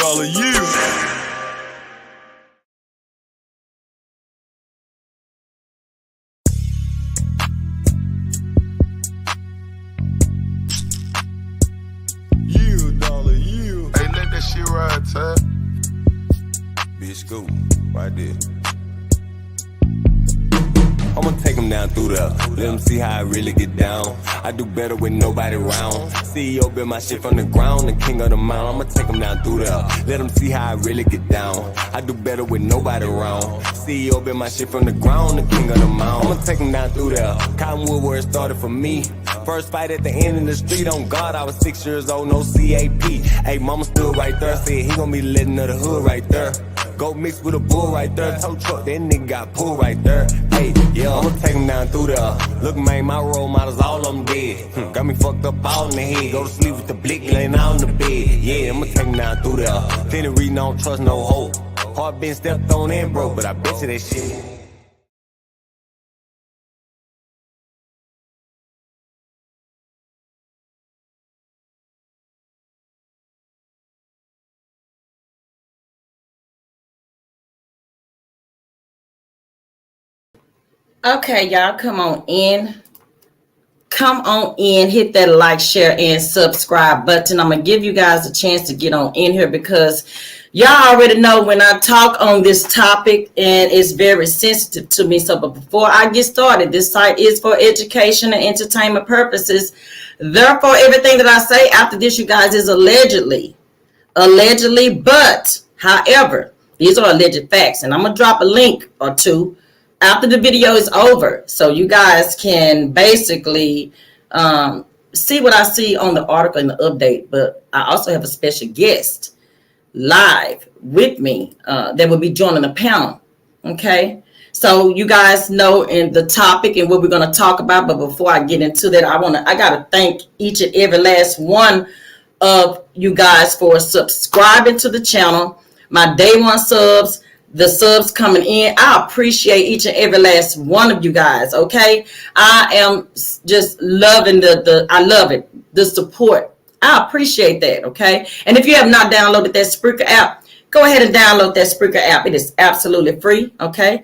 dollar you. Hey, let that shit ride, Ty. Bitch, go right there. I'ma take them down through there. Let them see how I really get down. I do better with nobody around. CEO build my shit from the ground, the king of the mountain. I'ma take them down through there. Let them see how I really get down. I do better with nobody around. CEO build my shit from the ground, the king of the mountain. I'ma take them down through there. Cottonwood where it started for me. First fight at the end of the street, on God, I was 6 years old, no CAP. Hey, mama stood right there, said he gon' be letting of the hood right there. Go mix with a bull right there, tow truck, that nigga got pulled right there. Hey, yeah, I'ma take him down through there. Look, man, my role models, all of them dead. Got me fucked up all in the head. Go to sleep with the blick laying out on the bed. Yeah, I'ma take him down through there. Finna read, don't trust no hope. Heart been stepped on and broke, but I bet you that shit. Okay, y'all, come on in. Come on in, hit that like, share, and subscribe button. I'm going to give you guys a chance to get on in here because y'all already know when I talk on this topic and it's very sensitive to me. So, but before I get started, this site is for education and entertainment purposes. Therefore, everything that I say after this, you guys, is allegedly, but however, these are alleged facts. And I'm going to drop a link or two after the video is over, so you guys can basically see what I see on the article and the update. But I also have a special guest live with me that will be joining the panel. Okay, so you guys know in the topic and what we're going to talk about. But before I get into that, I gotta thank each and every last one of you guys for subscribing to the channel. My day one subs, the subs coming in, I appreciate each and every last one of you guys. Okay, I am just loving I love it, the support. I appreciate that. Okay, and if you have not downloaded that Spreaker app, go ahead and download that Spreaker app. It is absolutely free. Okay,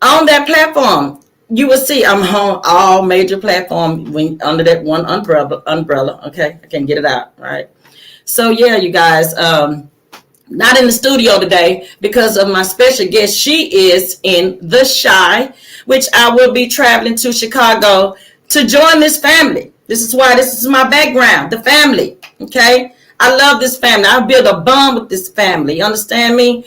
on that platform you will see I'm on all major platforms under that one umbrella. Okay, I can't get it out right. So yeah, you guys, not in the studio today because of my special guest. She is in the Chi, which I will be traveling to Chicago to join this family. This is why this is my background, the family. Okay, I love this family. I built a bond with this family. You understand me?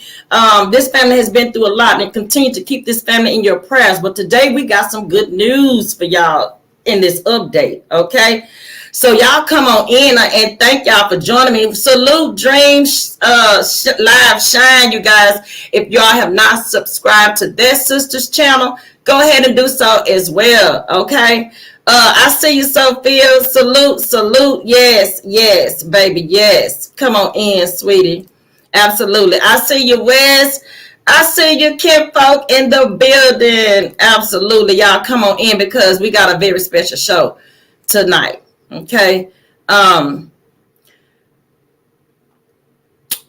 This family has been through a lot, and continue to keep this family in your prayers. But today we got some good news for y'all in this update. Okay. So y'all come on in and thank y'all for joining me. Salute Dreams Live Shine, you guys. If y'all have not subscribed to their sister's channel, go ahead and do so as well. Okay. I see you, Sophia. Salute. Yes, baby. Yes. Come on in, sweetie. Absolutely. I see you, Wes. I see you, kinfolk in the building. Absolutely. Y'all come on in because we got a very special show tonight. Okay,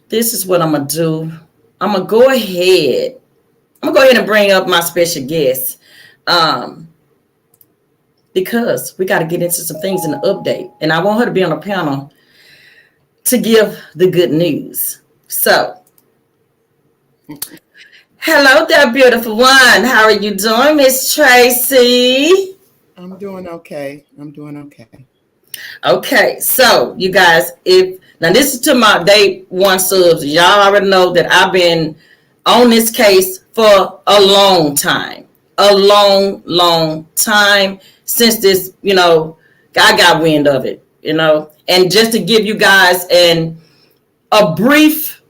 this is what I'm gonna do. I'm gonna go ahead and bring up my special guest, because we got to get into some things in the update, and I want her to be on the panel to give the good news. So, hello there, beautiful one. How are you doing, Miss Tracy? I'm doing okay. Okay, so you guys, now this is to my day one subs. Y'all already know that I've been on this case for a long time, since this, I got wind of it, and just to give you guys a brief,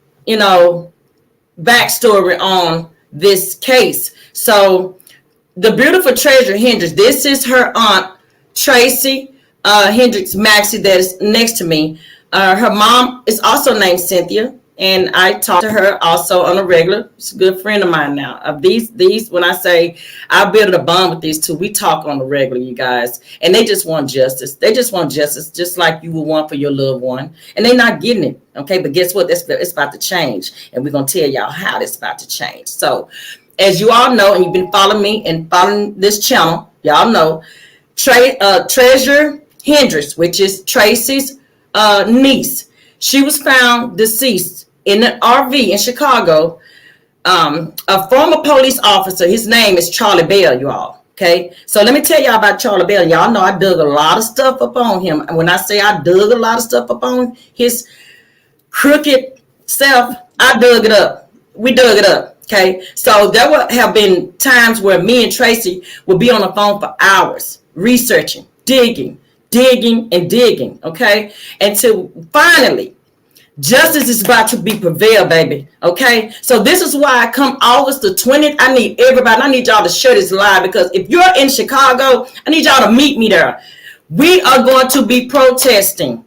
backstory on this case. So the beautiful treasure Hendrix, this is her aunt, Tracy Hendrix Maxey, that is next to me. Her mom is also named Cynthia. and I talk to her also on a regular. She's a good friend of mine now. Of these, when I say I build a bond with these two, we talk on the regular, you guys, and they just want justice. They just want justice, just like you would want for your loved one, and they're not getting it. Okay, but guess what? It's about to change, and we're gonna tell y'all how it's about to change. So, as you all know, and you've been following me and following this channel, y'all know Treasure Hendrix, which is Tracy's niece. She was found deceased in an RV in Chicago. A former police officer, his name is Charlie Bell, you all. Okay, so let me tell y'all about Charlie Bell. Y'all know I dug a lot of stuff up on him. And when I say I dug a lot of stuff up on his crooked self, I dug it up. We dug it up. Okay, so there would have been times where me and Tracy would be on the phone for hours, researching, digging, and digging. Okay, until finally justice is about to be prevailed, baby. Okay, so this is why I come August the 20th. I need everybody. I need y'all to share this live, because if you're in Chicago, I need y'all to meet me there. We are going to be protesting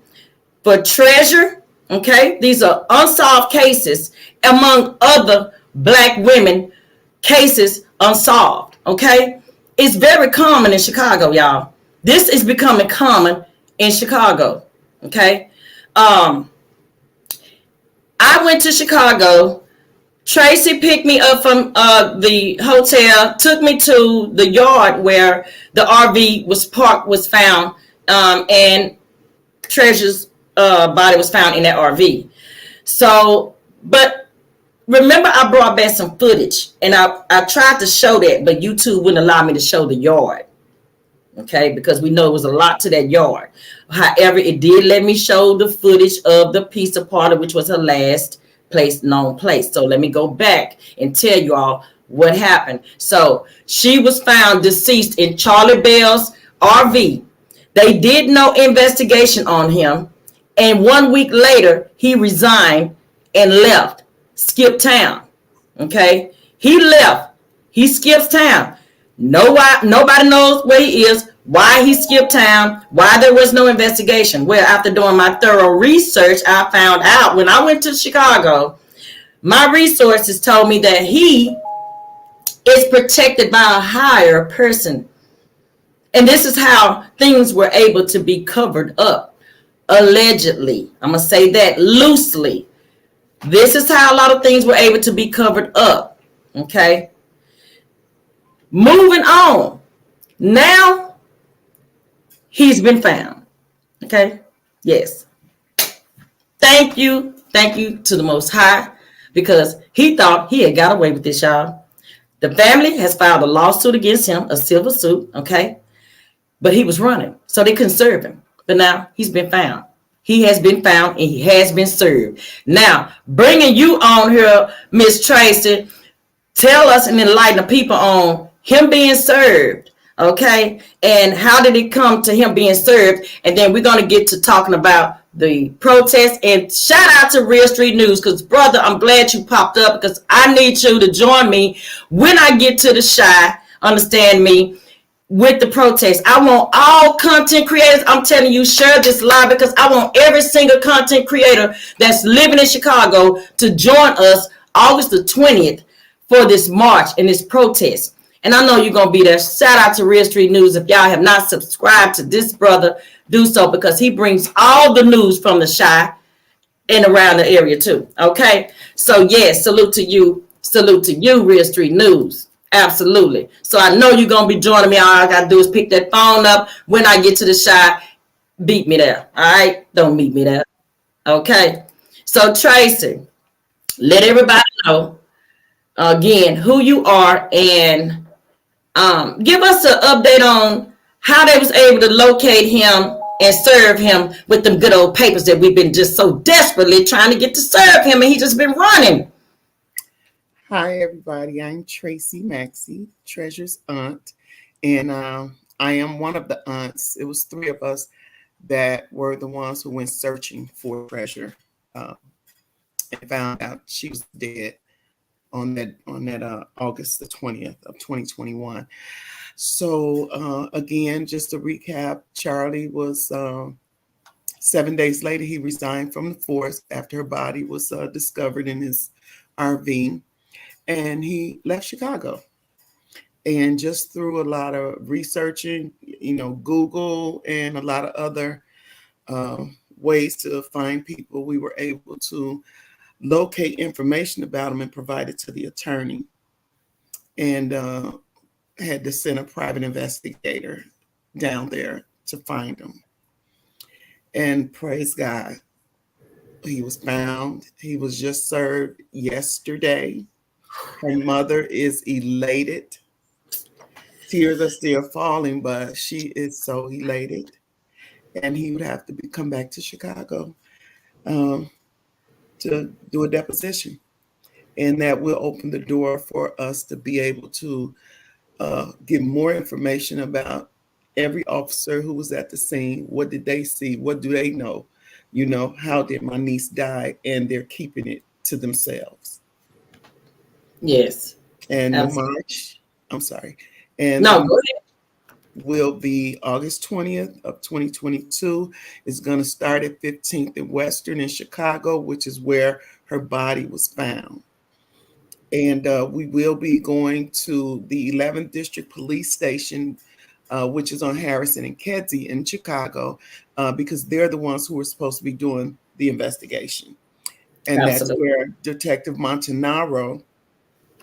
for Treasure. Okay, these are unsolved cases, among other Black women cases unsolved. Okay, it's very common in Chicago, y'all. This is becoming common in Chicago. Okay, I went to Chicago. Tracy picked me up from the hotel, took me to the yard where the RV was parked, was found, and Treasure's body was found in that RV. So, but remember, I brought back some footage, and I tried to show that, but YouTube wouldn't allow me to show the yard. Okay, because we know it was a lot to that yard. However, it did let me show the footage of the pizza party, which was her last known place. So let me go back and tell you all what happened. So she was found deceased in Charlie Bell's RV. They did no investigation on him, and 1 week later, he resigned and left, skipped town. Okay, he left. He skips town. Nobody knows where he is, why he skipped town, why there was no investigation. Well, after doing my thorough research, I found out when I went to Chicago, my resources told me that he is protected by a higher person. And this is how things were able to be covered up, allegedly. I'm going to say that loosely. This is how a lot of things were able to be covered up. Okay. Moving on. Now, he's been found. Okay? Yes. Thank you. Thank you to the Most High, because he thought he had got away with this, y'all. The family has filed a lawsuit against him, a civil suit, okay? But he was running, so they couldn't serve him. But now he's been found. He has been found, and he has been served. Now, bringing you on here, Miss Tracy, tell us and enlighten the people on him being served, okay? And how did it come to him being served? And then we're going to get to talking about the protest. And shout out to Real Street News, because, brother, I'm glad you popped up, because I need you to join me when I get to the Shy, understand me, with the protest. I want all content creators, I'm telling you, share this live, because I want every single content creator that's living in Chicago to join us August the 20th for this march and this protest. And I know you're going to be there. Shout out to Real Street News. If y'all have not subscribed to this brother, do so, because he brings all the news from the Shy and around the area too. Okay? So, yes, salute to you. Salute to you, Real Street News. Absolutely. So I know you're going to be joining me. All I got to do is pick that phone up. When I get to the Shy, beat me there. All right? Don't meet me there. Okay? So, Tracy, let everybody know, again, who you are, and give us an update on how they was able to locate him and serve him with them good old papers that we've been just so desperately trying to get to serve him, and he just been running. Hi, everybody. I'm Tracy Maxey, Treasure's aunt, and I am one of the aunts. It was three of us that were the ones who went searching for Treasure, and found out she was dead on that August the 20th of 2021. So again, just to recap, Charlie was 7 days later, he resigned from the force after her body was discovered in his RV, and he left Chicago. And just through a lot of researching, Google and a lot of other ways to find people, we were able to locate information about him and provide it to the attorney. And had to send a private investigator down there to find him. And praise God, he was found. He was just served yesterday. Her mother is elated. Tears are still falling, but she is so elated. And he would have to come back to Chicago to do a deposition. And that will open the door for us to be able to get more information about every officer who was at the scene. What did they see? What do they know? How did my niece die? And they're keeping it to themselves. Yes. And Absolutely. the march, I'm sorry. And no, go ahead. Will be August 20th of 2022. It's going to start at 15th and Western in Chicago, which is where her body was found. And we will be going to the 11th District Police Station, which is on Harrison and Kedzie in Chicago, because they're the ones who are supposed to be doing the investigation. And Absolutely. That's where Detective Montanaro,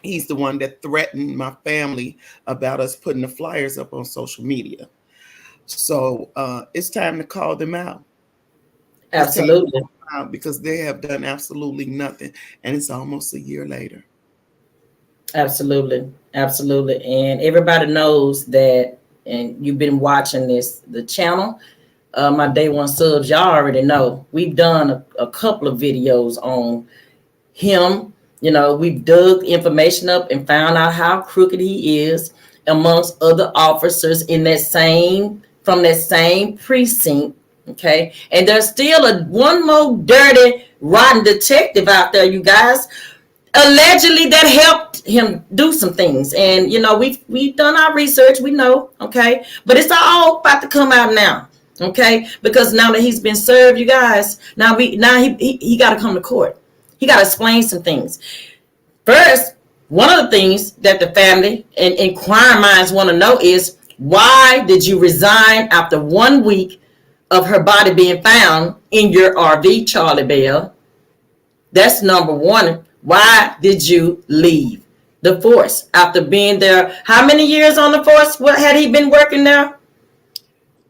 he's the one that threatened my family about us putting the flyers up on social media. So it's time to call them out. Absolutely. Because they have done absolutely nothing. And it's almost a year later. Absolutely. Absolutely. And everybody knows that, and you've been watching the channel, my day one subs, y'all already know. We've done a couple of videos on him. We've dug information up and found out how crooked he is amongst other officers from that same precinct. Okay. And there's still one more dirty, rotten detective out there, you guys, allegedly that helped him do some things. And we've done our research, we know. Okay. But it's all about to come out now. Okay. Because now that he's been served, you guys, now he got to come to court. He got to explain some things. First, one of the things that the family and inquiring minds want to know is, why did you resign after 1 week of her body being found in your RV, Charlie Bell? That's number one. Why did you leave the force after being there? How many years on the force? What had he been working there?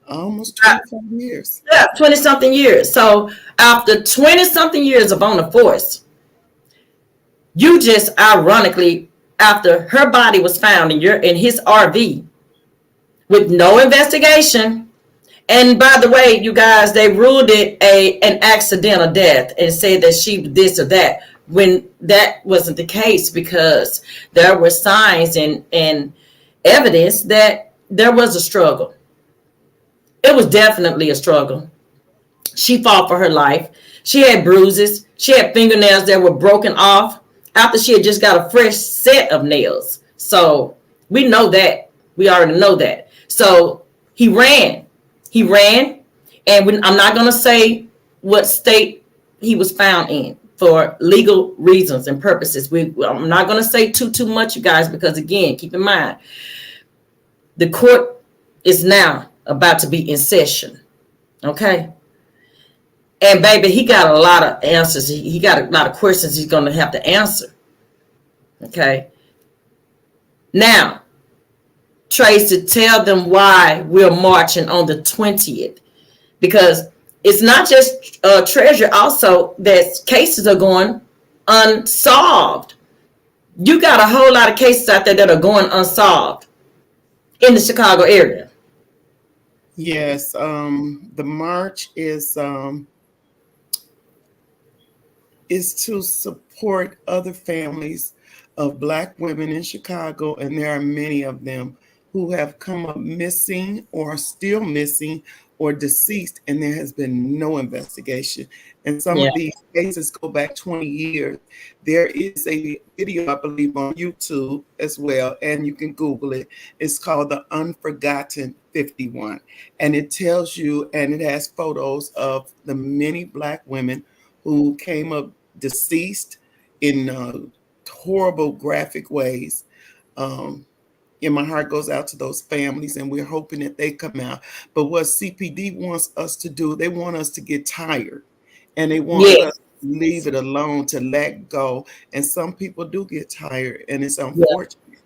Almost 20-something years. Yeah, 20-something years. So after 20-something years of on the force, you just ironically, after her body was found in his RV with no investigation, and by the way, you guys, they ruled it an accidental death and said that she this or that, when that wasn't the case, because there were signs and evidence that there was a struggle. It was definitely a struggle. She fought for her life. She had bruises. She had fingernails that were broken off after she had just got a fresh set of nails. So we know that. We already know that. So he ran. And I'm not going to say what state he was found in for legal reasons and purposes. I'm not going to say too much, you guys, because again, keep in mind, the court is now about to be in session. Okay. And baby, he got a lot of answers. He got a lot of questions he's going to have to answer. Okay. Now, Tracy, tell them why we're marching on the 20th. Because it's not just Treasure, also that cases are going unsolved. You got a whole lot of cases out there that are going unsolved in the Chicago area. Yes, the march is to support other families of Black women in Chicago, and there are many of them who have come up missing or are still missing or deceased, and there has been no investigation. And some of these cases go back 20 years. There is a video, I believe, on YouTube as well, and you can Google it. It's called The Unforgotten 51. And it tells you, and it has photos of the many Black women who came up deceased in horrible, graphic ways. And my heart goes out to those families, and we're hoping that they come out. But what CPD wants us to do, they want us to get tired, and they want us to leave it alone, to let go. And some people do get tired, and it's unfortunate.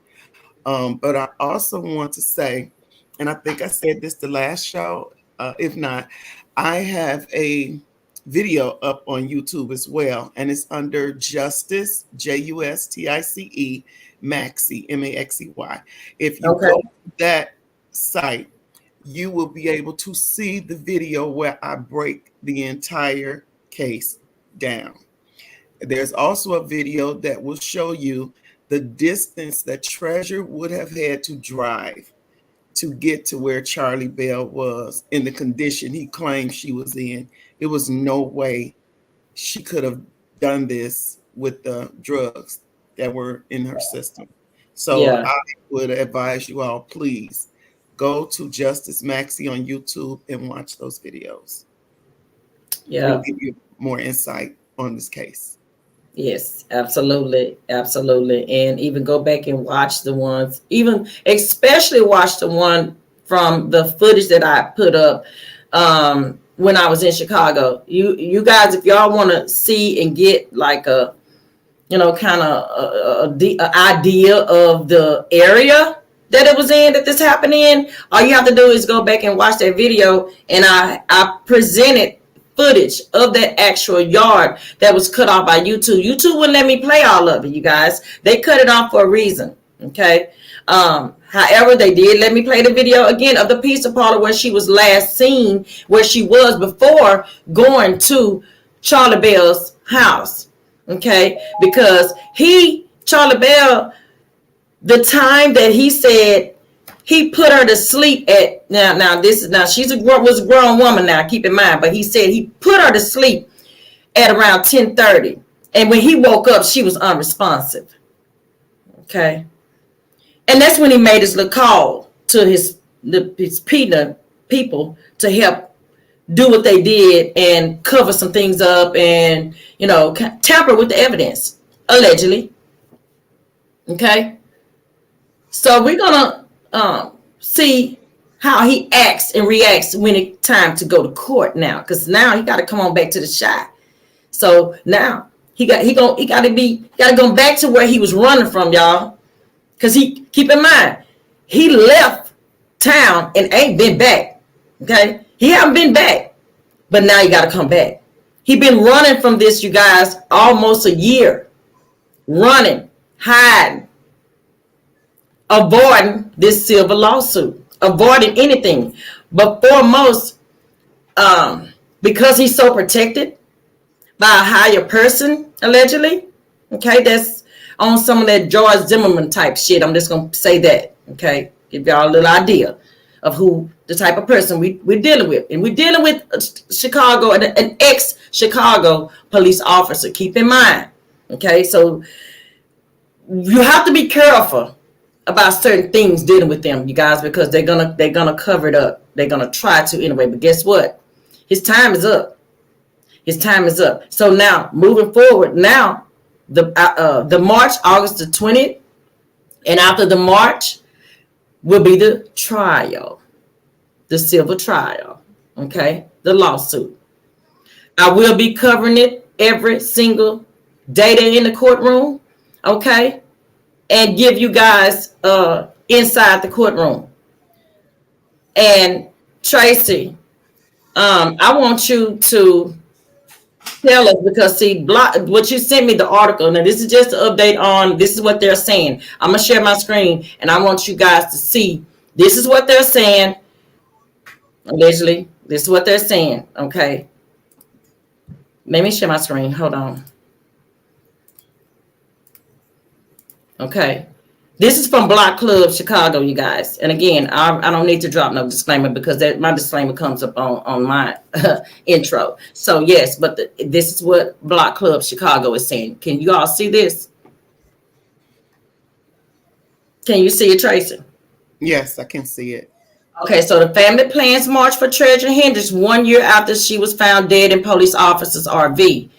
But I also want to say, and I think I said this the last show, if not, I have a video up on YouTube as well, and it's under Justice, Justice, Maxey, Maxey. If you go to that site, you will be able to see the video where I break the entire case down. There's also a video that will show you the distance that Treasure would have had to drive to get to where Charlie Bell was in the condition he claimed she was in. There was no way she could have done this with the drugs that were in her system. So I would advise you all, please go to Justice Maxey on YouTube and watch those videos. It'll give you more insight on this case. Yes, absolutely. Absolutely. And even go back and watch the ones, even especially watch the one from the footage that I put up when I was in Chicago. You guys, if y'all want to see and get like a, kind of a idea of the area that it was in, that this happened in, all you have to do is go back and watch that video. And I presented footage of that actual yard that was cut off by YouTube. YouTube wouldn't let me play all of it, you guys. They cut it off for a reason. Okay. However, they did let me play the video again of the pizza parlor where she was last seen, where she was before going to Charlie Bell's house. Okay. Because Charlie Bell, the time that he said he put her to sleep at, now she's was a grown woman now, keep in mind, but he said he put her to sleep at around 10:30. And when he woke up, she was unresponsive. Okay. And that's when he made his little call to his people to help do what they did and cover some things up and, tamper with the evidence, allegedly. Okay. So we're going to see how he acts and reacts when it's time to go to court now, because now he got to come on back to the shot. So now he got to go back to where he was running from, y'all, because keep in mind, he left town and ain't been back. Okay, he haven't been back, but now he got to come back. He been running from this, you guys, almost a year, running, hiding, avoiding this silver lawsuit, avoiding anything. But foremost, because he's so protected by a higher person, allegedly, okay, that's on some of that George Zimmerman type shit. I'm just going to say that, okay, give y'all a little idea of who the type of person we're dealing with. And we're dealing with Chicago, an ex-Chicago police officer, keep in mind, okay? So you have to be careful about certain things dealing with them, you guys, because they're gonna cover it up. They're gonna try to anyway. But guess what? His time is up. His time is up. So now, moving forward, now the March, August the 20th, and after the March will be the trial, the civil trial. Okay, the lawsuit. I will be covering it every single day they're in the courtroom. Okay. And give you guys inside the courtroom. And Tracy, I want you to tell us, because see, what you sent me the article. Now this is just an update on. This is what they're saying. I'm gonna share my screen, and I want you guys to see. This is what they're saying. Allegedly, this is what they're saying. Okay. Let me share my screen. Hold on. Okay, this is from Block Club Chicago, you guys. And again, I don't need to drop no disclaimer because my disclaimer comes up on my intro. So yes, but this is what Block Club Chicago is saying. Can you all see this? Can you see it, Tracy? Yes, I can see it. Okay, so the family plans march for Treasurer Hendrix 1 year after she was found dead in police officer's RV.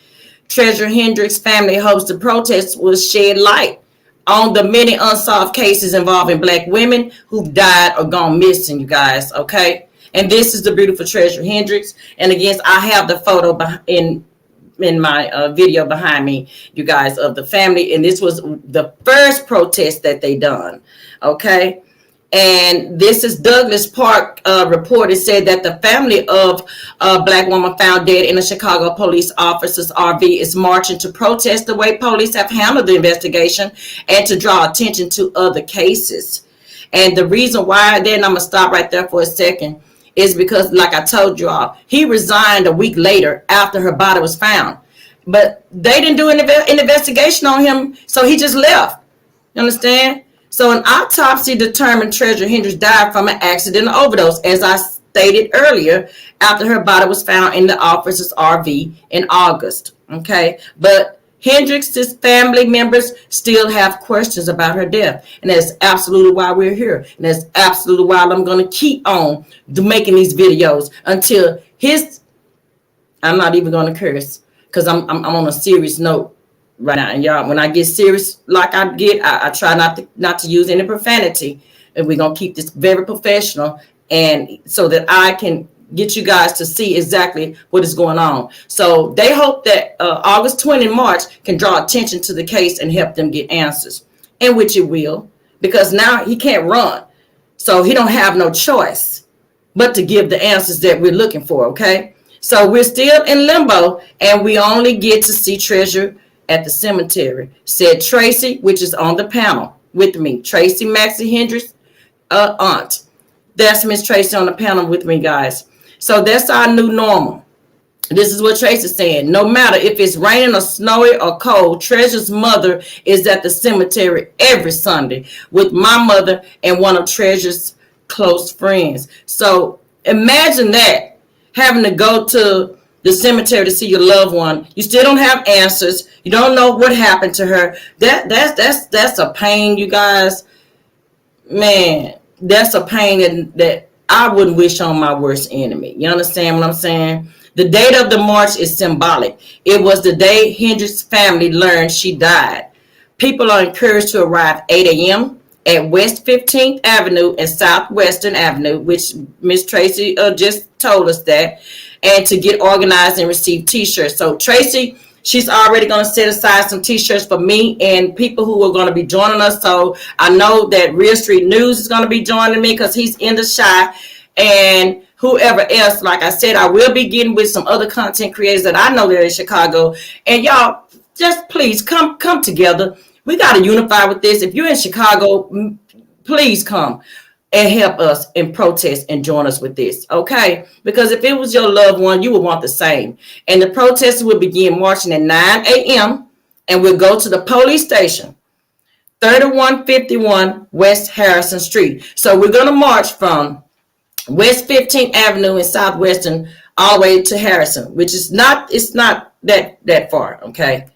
Treasurer Hendrix' family hopes the protest will shed light on the many unsolved cases involving Black women who've died or gone missing, you guys, okay? And this is the beautiful Treasurer Hendrix. And again, I have the photo in my video behind me, you guys, of the family. And this was the first protest that they done, okay? And this is Douglas Park reported, said that the family of a Black woman found dead in a Chicago police officer's RV is marching to protest the way police have handled the investigation and to draw attention to other cases. And the reason why, then I'm going to stop right there for a second, is because, like I told you all, he resigned a week later after her body was found. But they didn't do an investigation on him, so he just left. You understand? So an autopsy determined Treasurer Hendrix died from an accident or overdose, as I stated earlier, after her body was found in the officer's RV in August. Okay, but Hendrix's family members still have questions about her death, and that's absolutely why we're here, and that's absolutely why I'm going to keep on making these videos until I'm not even going to curse because I'm on a serious note right now. And y'all, when I get serious like I get, I try not to use any profanity, and we're gonna keep this very professional, and so that I can get you guys to see exactly what is going on. So they hope that August 20 March can draw attention to the case and help them get answers, in which it will, because now he can't run, so he don't have no choice but to give the answers that we're looking for. Okay, so we're still in limbo, and we only get to see Treasure at the cemetery, said Tracy, which is on the panel with me. Tracy Maxie Hendrix, aunt. That's Miss Tracy on the panel with me, guys. So that's our new normal. This is what Tracy's saying. No matter if it's raining or snowy or cold, Treasure's mother is at the cemetery every Sunday with my mother and one of Treasure's close friends. So imagine that, having to go to the cemetery to see your loved one. You still don't have answers. You don't know what happened to her. That's a pain, you guys. Man, that's a pain that I wouldn't wish on my worst enemy. You understand what I'm saying? The date of the march is symbolic. It was the day Hendrix's family learned she died. People are encouraged to arrive 8 a.m. at West 15th Avenue and Southwestern Avenue, which Miss Tracy just told us that, and to get organized and receive t-shirts. So Tracy, she's already going to set aside some t-shirts for me and people who are going to be joining us. So I know that Real Street News is going to be joining me because he's in the Chi, and whoever else. Like I said, I will be getting with some other content creators that I know that are in Chicago. And y'all, just please come together. We got to unify with this. If you're in Chicago, please come and help us and protest and join us with this, okay? Because if it was your loved one, you would want the same. And the protesters will begin marching at 9 a.m. and we'll go to the police station, 3151 West Harrison Street. So we're going to march from West 15th Avenue and Southwestern all the way to Harrison, which is not, it's not that far, okay?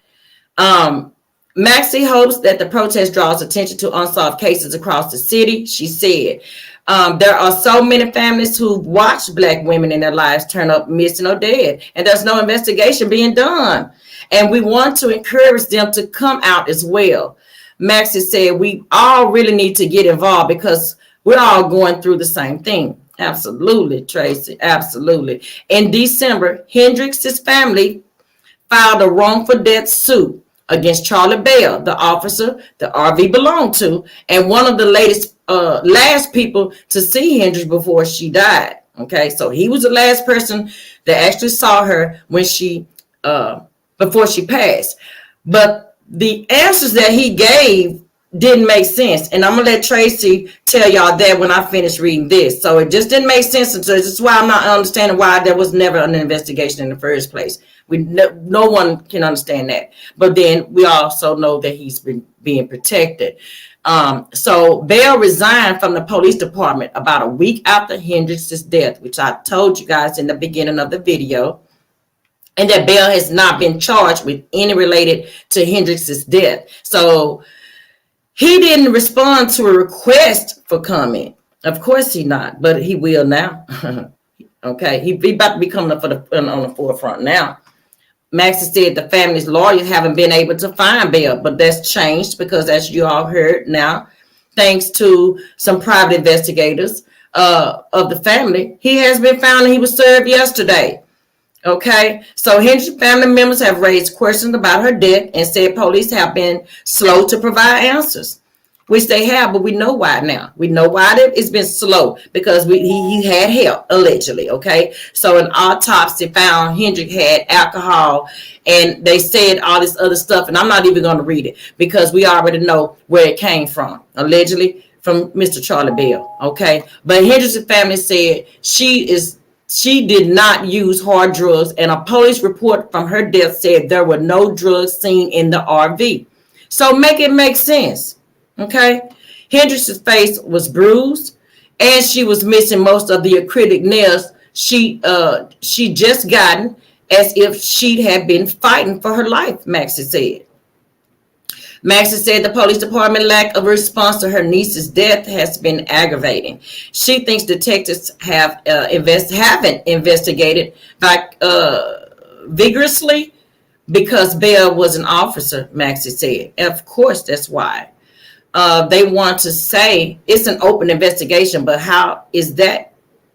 Maxie hopes that the protest draws attention to unsolved cases across the city. She said, there are so many families who've watched Black women in their lives turn up missing or dead, and there's no investigation being done. And we want to encourage them to come out as well. Maxie said, we all really need to get involved because we're all going through the same thing. Absolutely, Tracy, absolutely. In December, Hendrix's family filed a wrongful death suit against Charlie Bell, the officer the RV belonged to, and one of the last people to see Hendrix before she died. Okay, so he was the last person that actually saw her when she before she passed. But the answers that he gave didn't make sense, and I'm gonna let Tracy tell y'all that when I finish reading this. So it just didn't make sense, and so this is why I'm not understanding why there was never an investigation in the first place. No one can understand that. But then we also know that he's been being protected. So Bell resigned from the police department about a week after Hendrix's death, which I told you guys in the beginning of the video, and that Bell has not been charged with any related to Hendrix's death. So he didn't respond to a request for comment. Of course he not, but he will now. Okay, he about to be coming up on the forefront now. Maxie said the family's lawyers haven't been able to find bail, but that's changed because, as you all heard now, thanks to some private investigators of the family, he has been found and he was served yesterday. Okay, so Hendrix family members have raised questions about her death and said police have been slow to provide answers, which they have, but we know why now. We know why it's been slow because he had help, allegedly, okay? So an autopsy found Hendrix had alcohol, and they said all this other stuff, and I'm not even going to read it because we already know where it came from, allegedly from Mr. Charlie Bell, okay? But Hendrix's family said she did not use hard drugs, and a police report from her death said there were no drugs seen in the RV. So make it make sense. Okay, Hendrix's face was bruised, and she was missing most of the acrylic nails she just gotten, as if she had been fighting for her life. Maxie said. Maxie said the police department lack of response to her niece's death has been aggravating. She thinks detectives haven't investigated vigorously because Bell was an officer. Maxie said, and of course that's why. They want to say it's an open investigation, but how is that?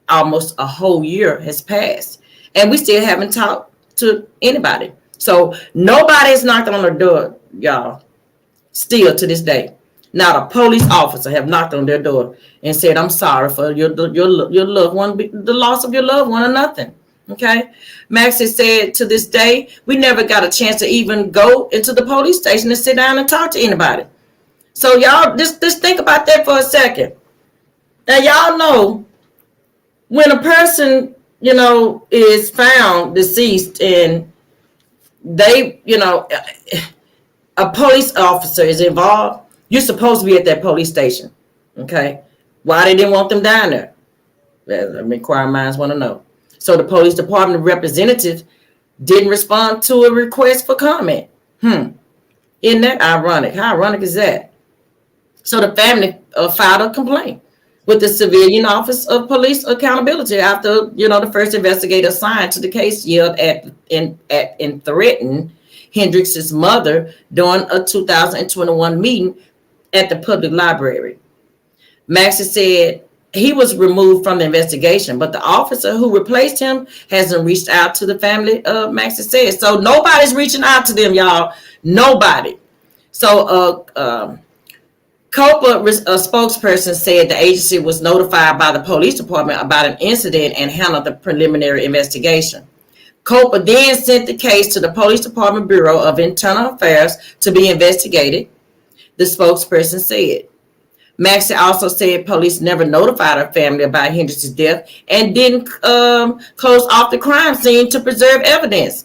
Almost a whole year has passed, and we still haven't talked to anybody. So nobody's knocked on the door, y'all. Still to this day, not a police officer have knocked on their door and said, "I'm sorry for your loved one, the loss of your loved one, or nothing." Okay, Maxie said to this day, we never got a chance to even go into the police station and sit down and talk to anybody. So y'all just think about that for a second. Now y'all know when a person, is found deceased and they, a police officer is involved, you're supposed to be at that police station. Okay. Why they didn't want them down there? Inquiring minds want to know. So the police department representative didn't respond to a request for comment. Isn't that ironic? How ironic is that? So the family filed a complaint with the Civilian Office of Police Accountability after, the first investigator assigned to the case yelled at and threatened Hendrix's mother during a 2021 meeting at the public library. Maxie said he was removed from the investigation, but the officer who replaced him hasn't reached out to the family, Maxie said. So nobody's reaching out to them, y'all. Nobody. So COPA, a spokesperson, said the agency was notified by the police department about an incident and handled the preliminary investigation. COPA then sent the case to the Police Department Bureau of Internal Affairs to be investigated, the spokesperson said. Maxie also said police never notified her family about Hendrix's death and didn't close off the crime scene to preserve evidence.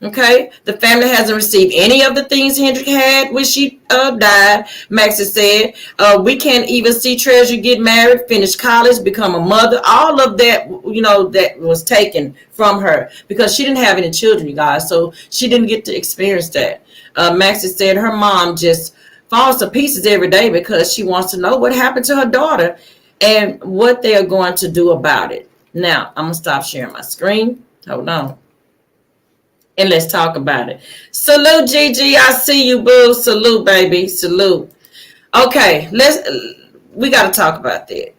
Okay, the family hasn't received any of the things Hendrix had when she died. Maxie said, we can't even see Treasure get married, finish college, become a mother. All of that, that was taken from her because she didn't have any children, you guys. So she didn't get to experience that. Maxie said her mom just falls to pieces every day because she wants to know what happened to her daughter and what they are going to do about it. Now, I'm going to stop sharing my screen. Hold on. And let's talk about it. Salute, Gigi. I see you, boo. Salute, baby. Salute. Okay, we got to talk about that.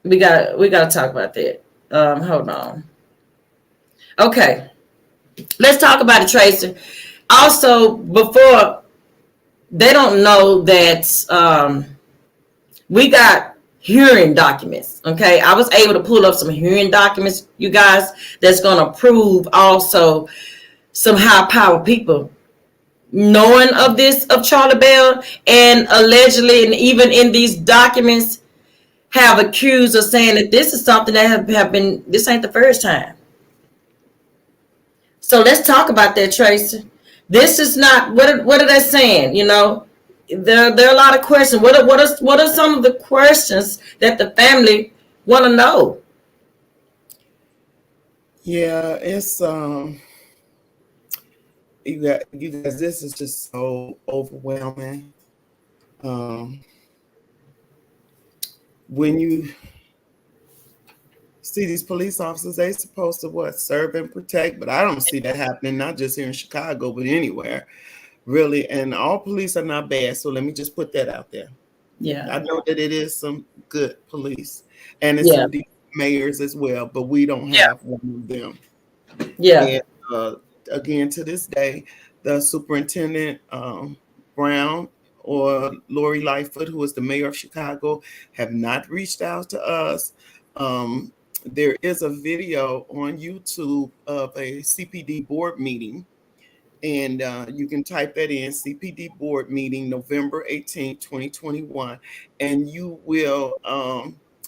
We got to talk about that. Hold on. Okay, let's talk about it, Tracy. Also, before, they don't know that we got hearing documents. Okay, I was able to pull up some hearing documents, you guys, that's going to prove also some high power people knowing of this, of Charlie Bell, and allegedly, and even in these documents, have accused of saying that this is something that have been, this ain't the first time. So let's talk about that, Tracy. This is not, what are they saying? There are a lot of questions. What are some of the questions that the family want to know? Yeah, it's you guys, this is just so overwhelming. When you See, these police officers, they supposed to what? Serve and protect, but I don't see that happening, not just here in Chicago, but anywhere, really. And all police are not bad, so let me just put that out there. Yeah. I know that it is some good police, and it's Yeah. some decent mayors as well, but we don't Yeah. have one of them. Yeah. And again, to this day, the superintendent Brown or Lori Lightfoot, who is the mayor of Chicago, have not reached out to us. There is a video on YouTube of a CPD board meeting, and you can type that in, CPD board meeting, November 18th, 2021, and you will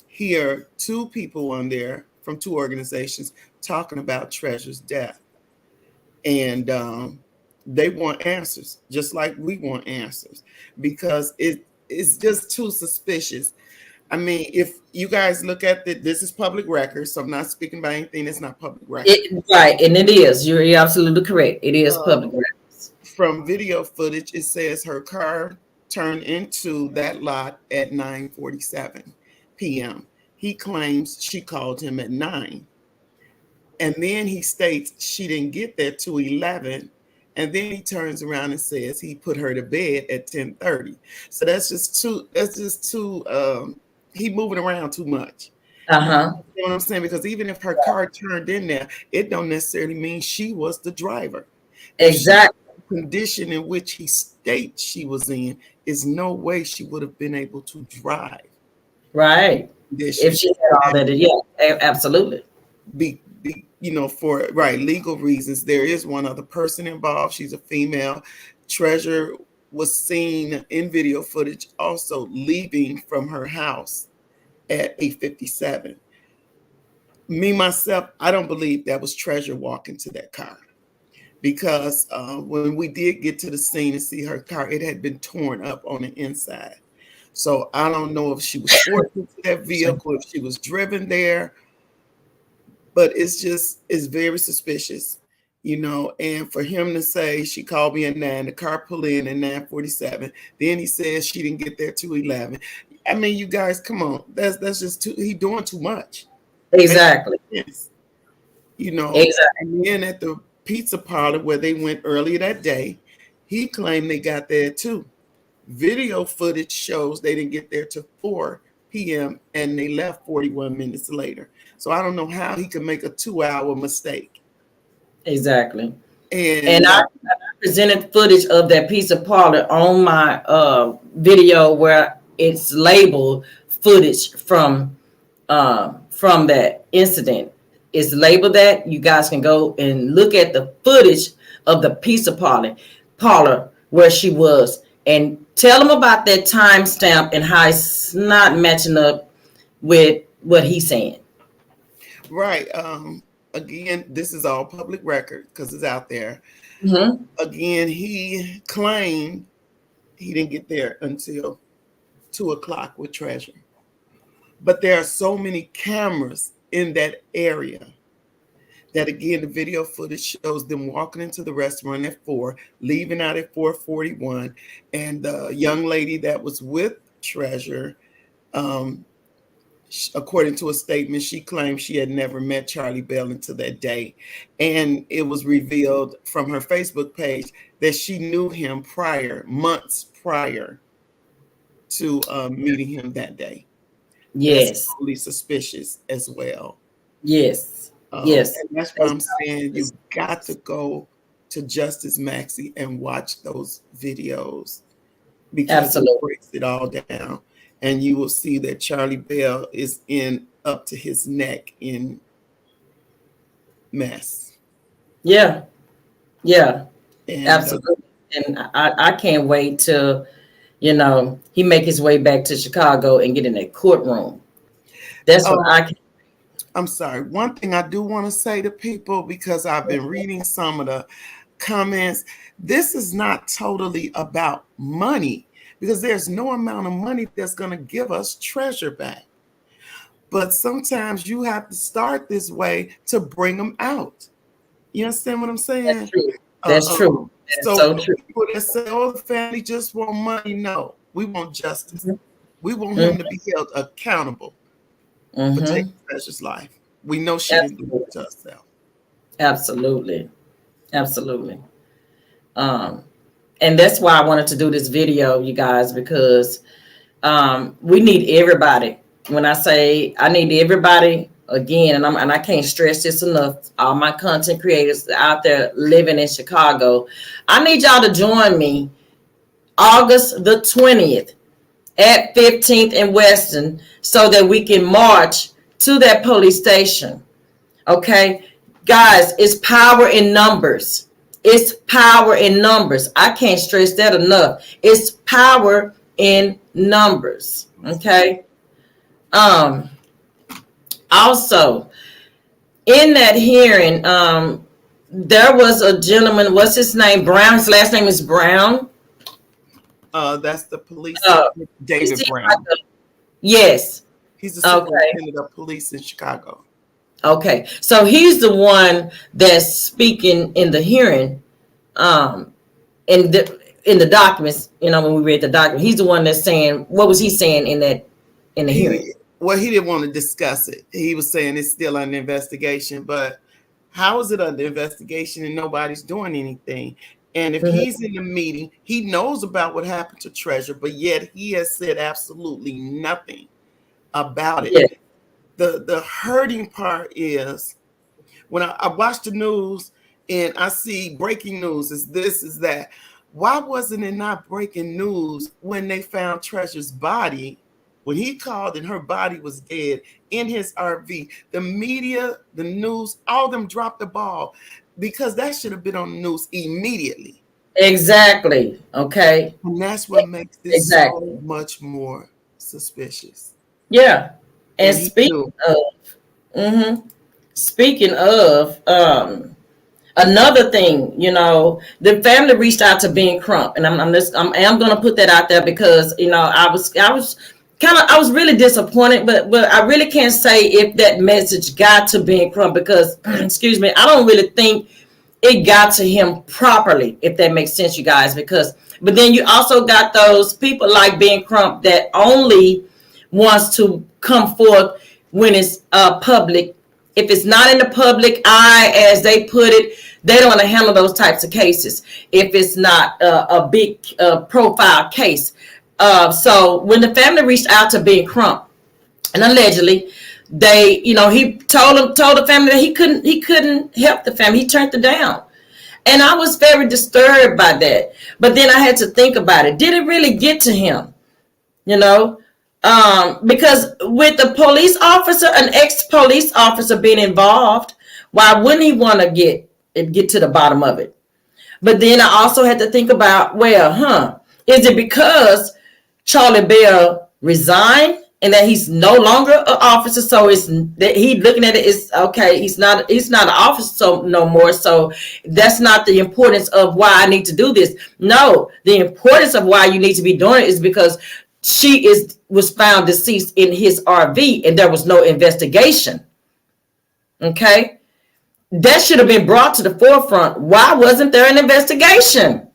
hear two people on there from two organizations talking about Treasure's death. And they want answers, just like we want answers, because it's just too suspicious. I mean, if you guys look at this is public record, so I'm not speaking about anything that's not public record. Right, and it is. You're absolutely correct. It is public records. From video footage, it says her car turned into that lot at 9:47 p.m. He claims she called him at 9. And then he states she didn't get there till 11. And then he turns around and says he put her to bed at 10:30. So that's just too he moving around too much. Uh-huh. You know what I'm saying? Because even if her car turned in there, it don't necessarily mean she was the driver. Exactly. The condition in which he states she was in is no way she would have been able to drive. Right. If she had all that, yeah, absolutely. For legal reasons, there is one other person involved. She's a female. Treasure was seen in video footage also leaving from her house at 8:57. Me, myself, I don't believe that was Treasure walking to that car, because when we did get to the scene and see her car, it had been torn up on the inside. So I don't know if she was forced into that vehicle, if she was driven there, but it's very suspicious, and for him to say she called me at 9, the car pulled in at 9:47, then he says she didn't get there till 11. I mean, you guys, come on, that's just he doing too much. Exactly. Yes. Exactly. And then at the pizza parlor where they went earlier that day, he claimed they got there too. Video footage shows they didn't get there till 4 p.m. and they left 41 minutes later. So I don't know how he could make a 2-hour mistake. Exactly. And I presented footage of that pizza parlor on my video where it's labeled footage from that incident. It's labeled that. You guys can go and look at the footage of the pizza parlor where she was, and tell them about that timestamp and how it's not matching up with what he's saying. Right. Again, this is all public record because it's out there. Mm-hmm. Again, he claimed he didn't get there until 2:00 with Treasure. But there are so many cameras in that area that, again, the video footage shows them walking into the restaurant at 4, leaving out at 4:41. And the young lady that was with Treasure, according to a statement, she claimed she had never met Charlie Bell until that day. And it was revealed from her Facebook page that she knew him months prior to meeting him that day. Yes. That's totally suspicious as well. Yes. Yes. And that's what I'm saying. You've got to go to Justice Maxey and watch those videos, because it breaks it all down. And you will see that Charlie Bell is up to his neck in mess. Yeah. Yeah. And, absolutely. And I can't wait till, he make his way back to Chicago and get in that courtroom. That's what I can. I'm sorry. One thing I do want to say to people, because I've been reading some of the comments, this is not totally about money, because there's no amount of money that's going to give us Treasure back. But sometimes you have to start this way to bring them out. You understand what I'm saying? That's true. That's true. That's so true. People that say, oh, the family just want money. No, we want justice. Mm-hmm. We want him to be held accountable for taking Treasure's life. We know she didn't do it to herself. Absolutely. Absolutely. And that's why I wanted to do this video, you guys, because we need everybody. When I say I need everybody, again, and I can't stress this enough, all my content creators out there living in Chicago, I need y'all to join me August the 20th at 15th and Western so that we can march to that police station. Okay, guys, it's power in numbers. It's power in numbers. I can't stress that enough. It's power in numbers. Okay. Also, in that hearing, there was a gentleman. What's his name? Brown. His last name is Brown. That's the police. David Brown. Yes. He's the superintendent of police in Chicago. Okay, so he's the one that's speaking in the hearing, in the documents. You know, when we read the document, he's the one that's saying, what was he saying in the hearing? Well, he didn't want to discuss it. He was saying it's still under investigation, but how is it under investigation and nobody's doing anything? And if he's in the meeting, he knows about what happened to Treasure, but yet he has said absolutely nothing about it. Yeah. The hurting part is when I watch the news and I see breaking news, is this, is that. Why wasn't it not breaking news when they found Treasure's body? When he called and her body was dead in his RV, the media, the news, all of them dropped the ball because that should have been on the news immediately. Exactly. Okay. And that's what makes this so much more suspicious. Yeah. And speaking of, another thing, you know, the family reached out to Ben Crump, and I'm going to put that out there because, you know, I was really disappointed, but I really can't say if that message got to Ben Crump because, excuse me, I don't really think it got to him properly, if that makes sense, you guys, but then you also got those people like Ben Crump that only wants to come forth when it's public. If it's not in the public eye, as they put it, they don't want to handle those types of cases if it's not a big profile case. So when the family reached out to Ben Crump, and allegedly they, you know, he told the family that he couldn't help the family. He turned it down. And I was very disturbed by that. But then I had to think about it. Did it really get to him? You know? Because with the police officer, an ex-police officer being involved, why wouldn't he want to get to the bottom of it? But then I also had to think about, is it because Charlie Bell resigned and that he's no longer an officer? So it's that he looking at it is okay. He's not an officer so no more. So that's not the importance of why I need to do this. No, the importance of why you need to be doing it is because she was found deceased in his RV and there was no investigation. Okay. That should have been brought to the forefront. Why wasn't there an investigation?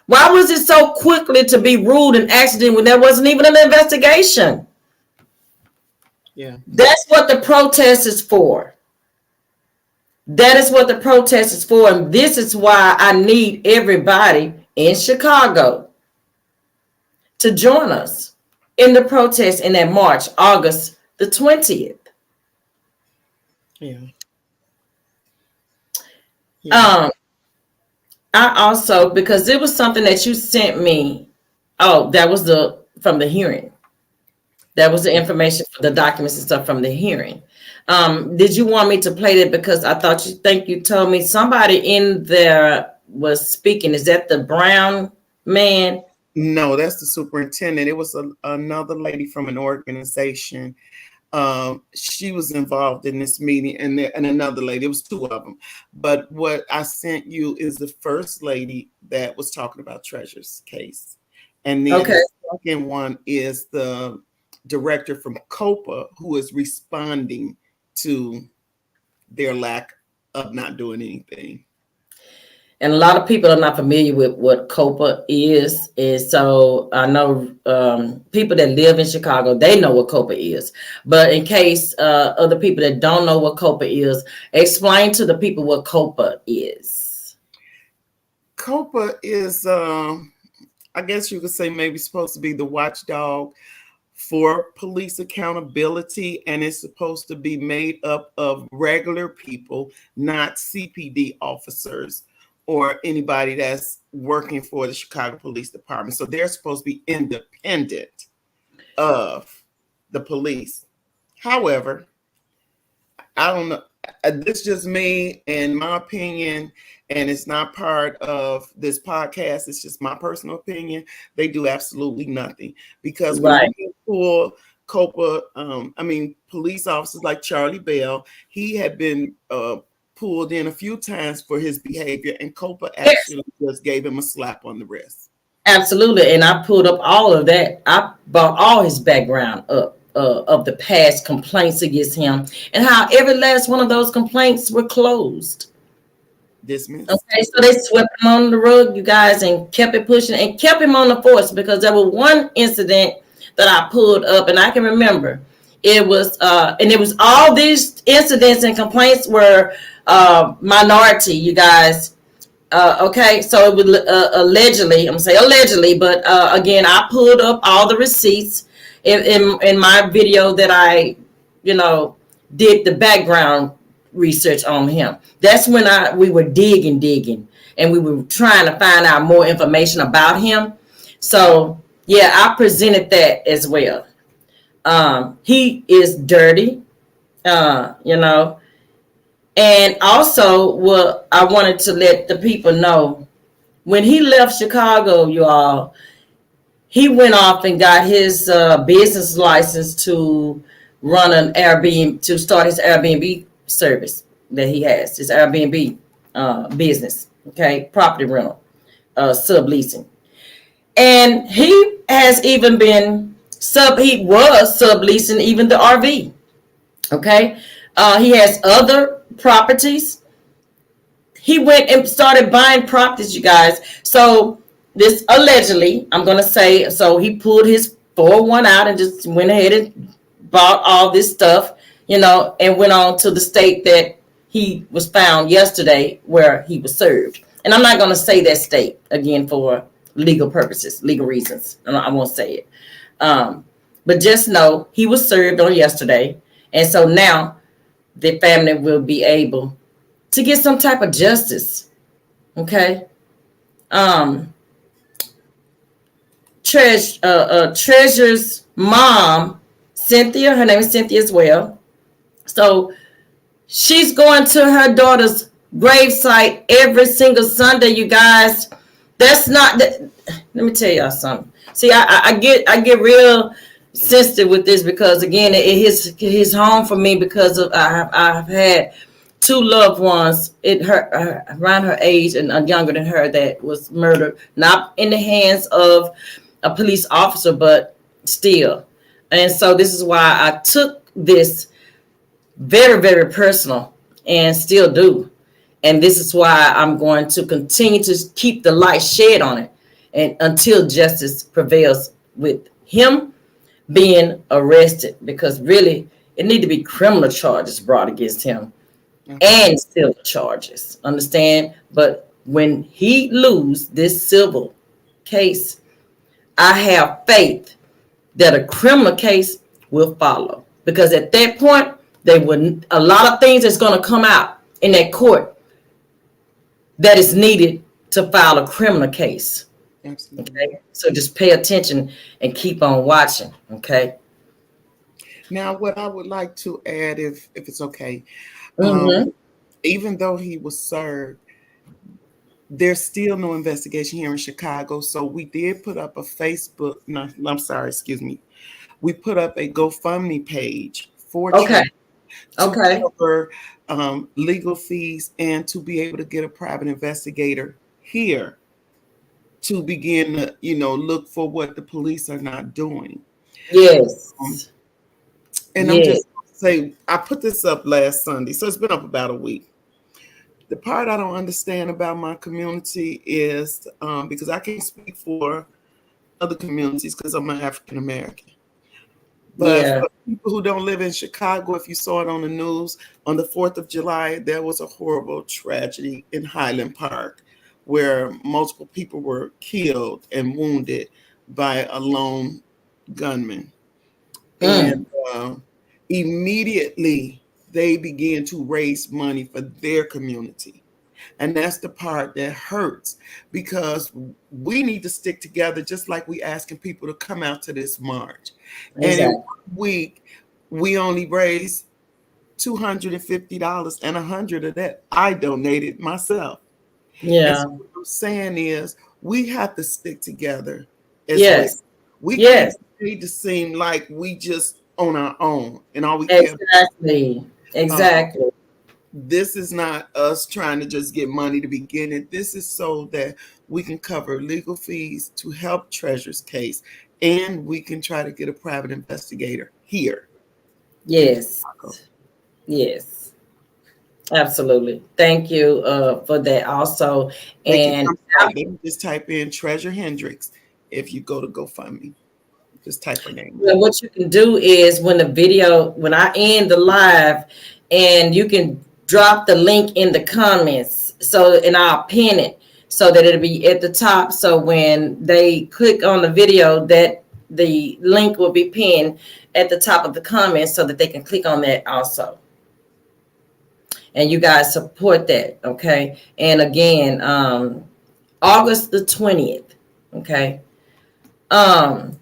Why was it so quickly to be ruled an accident when there wasn't even an investigation? Yeah. That's what the protest is for. That is what the protest is for. And this is why I need everybody in Chicago to join us in the protest in that march, August the 20th. Yeah. I also, because it was something that you sent me. Oh, that was from the hearing. That was the information for the documents and stuff from the hearing. Did you want me to play that? Because I think you told me somebody in there was speaking. Is that the Brown man? No, that's the superintendent. It was another lady from an organization. She was involved in this meeting, and another lady. It was two of them. But what I sent you is the first lady that was talking about Treasure's case, and then the second one is the director from COPA who is responding to their lack of not doing anything. And a lot of people are not familiar with what COPA is. And so I know people that live in Chicago, they know what COPA is. But in case other people that don't know what COPA is, explain to the people what COPA is. COPA is, I guess you could say, maybe supposed to be the watchdog for police accountability, and it's supposed to be made up of regular people, not CPD officers or anybody that's working for the Chicago Police Department. So they're supposed to be independent of the police. However, I don't know. This is just me and my opinion, and it's not part of this podcast. It's just my personal opinion. They do absolutely nothing because when Right. we pull COPA, police officers like Charlie Bell, he had been pulled in a few times for his behavior, and COPA Yes, actually just gave him a slap on the wrist. absolutely. And I pulled up all of that. I brought all his background up. Of the past complaints against him and how every last one of those complaints were closed. Dismissed. Okay, so they swept him on the rug, you guys, and kept it pushing and kept him on the force because there was one incident that I pulled up and I can remember. It was and it was all these incidents and complaints were minority, you guys. Okay, so it was allegedly, I'm gonna say allegedly, but again, I pulled up all the receipts in my video that I, did the background research on him. That's when we were digging, and we were trying to find out more information about him. So yeah, I presented that as well. He is dirty, and also what I wanted to let the people know, when he left Chicago, you all, he went off and got his business license to run an Airbnb, to start his Airbnb service that he has, his Airbnb business, okay, property rental, subleasing. And he has even been he was subleasing even the RV, okay? He has other properties. He went and started buying properties, you guys. So this allegedly, I'm going to say, so he pulled his 401 out and just went ahead and bought all this stuff, and went on to the state that he was found yesterday where he was served. And I'm not going to say that state again for legal purposes, legal reasons. I won't say it. But just know he was served on yesterday. And so now the family will be able to get some type of justice. Okay. Treasure's mom, Cynthia, her name is Cynthia as well. So she's going to her daughter's gravesite every single Sunday, you guys. That's not that. Let me tell y'all something. See, I get real sensitive with this because again, it hits home for me because of I've had two loved ones around her age and younger than her that was murdered, not in the hands of a police officer, but still. And so this is why I took this very, very personal and still do. And this is why I'm going to continue to keep the light shed on it and until justice prevails with him being arrested, because really it need to be criminal charges brought against him and civil charges. Understand? But when he lose this civil case, I have faith that a criminal case will follow, because at that point a lot of things that's going to come out in that court that is needed to file a criminal case. Absolutely. Okay, so just pay attention and keep on watching. Okay. Now, what I would like to add, if it's okay, Mm-hmm. even though he was served, there's still no investigation here in Chicago. So we did put up a Facebook. No, I'm sorry. Excuse me. We put up a GoFundMe page for Okay. to cover legal fees and to be able to get a private investigator here to begin to, look for what the police are not doing. Yes. And I'm just say I put this up last Sunday, so it's been up about a week. The part I don't understand about my community is because I can't speak for other communities because I'm an African American. But Yeah. for people who don't live in Chicago, if you saw it on the news, on the 4th of July, there was a horrible tragedy in Highland Park where multiple people were killed and wounded by a lone gunman. Mm. And immediately they began to raise money for their community. And that's the part that hurts because we need to stick together, just like we asking people to come out to this march. And in Exactly. 1 week, we only raised $250, and 100 of that I donated myself. And Yeah. so what I'm saying is we have to stick together as well. Yes. We can't Yes. need to seem like we just on our own and all we care. Exactly. Um, Exactly. this is not us trying to just get money to begin it. This is so that we can cover legal fees to help Treasure's case, and we can try to get a private investigator here. Yes. Yes. Absolutely. Thank you for that also. And Let me just type in Treasure Hendrix. If you go to GoFundMe, just type her name. well, what you can do is when I end the live, and you can drop the link in the comments, and I'll pin it so that it'll be at the top. So when they click on the video, that the link will be pinned at the top of the comments so that they can click on that also. And you guys support that, okay? And again, August the 20th, okay? I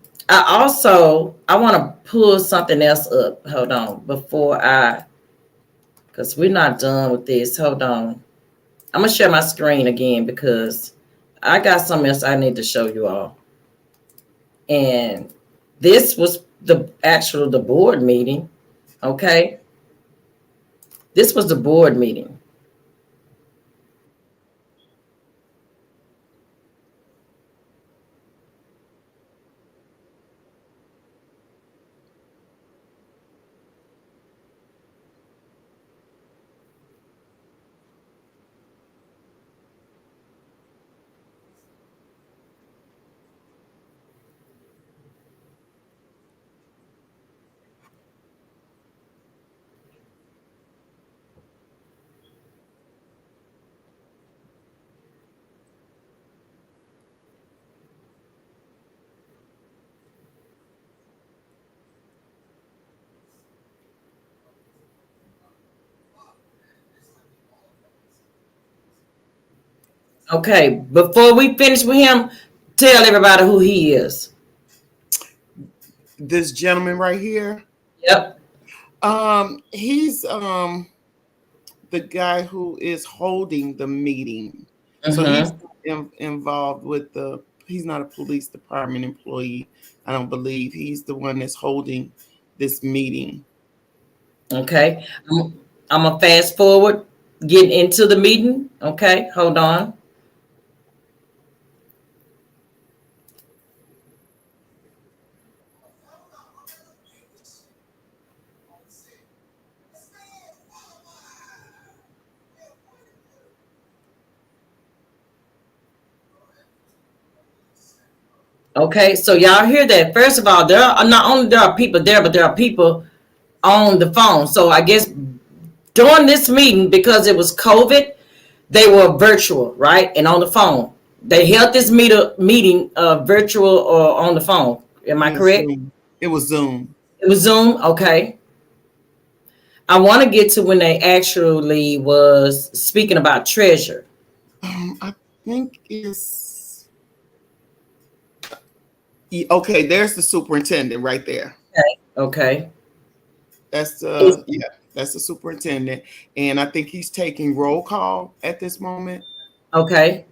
want to pull something else up. Hold on, because we're not done with this. Hold on. I'm going to share my screen again because I got something else I need to show you all. And this was the board meeting, okay? This was the board meeting. Okay, before we finish with him, tell everybody who he is. This gentleman right here. Yep. He's the guy who is holding the meeting. So he's involved with he's not a police department employee. I don't believe he's the one that's holding this meeting. Okay. I'm going to fast forward, get into the meeting. Okay, hold on. Okay, so y'all hear that? First of all, there are people there, but there are people on the phone. So I guess during this meeting, because it was COVID, they were virtual, right? And on the phone. They held this meeting virtual or on the phone. Am I correct? Zoom. It was Zoom. It was Zoom? Okay. I want to get to when they actually was speaking about Treasure. I think it's okay. There's the superintendent right there. Okay. That's that's the superintendent, and I think he's taking roll call at this moment. Okay.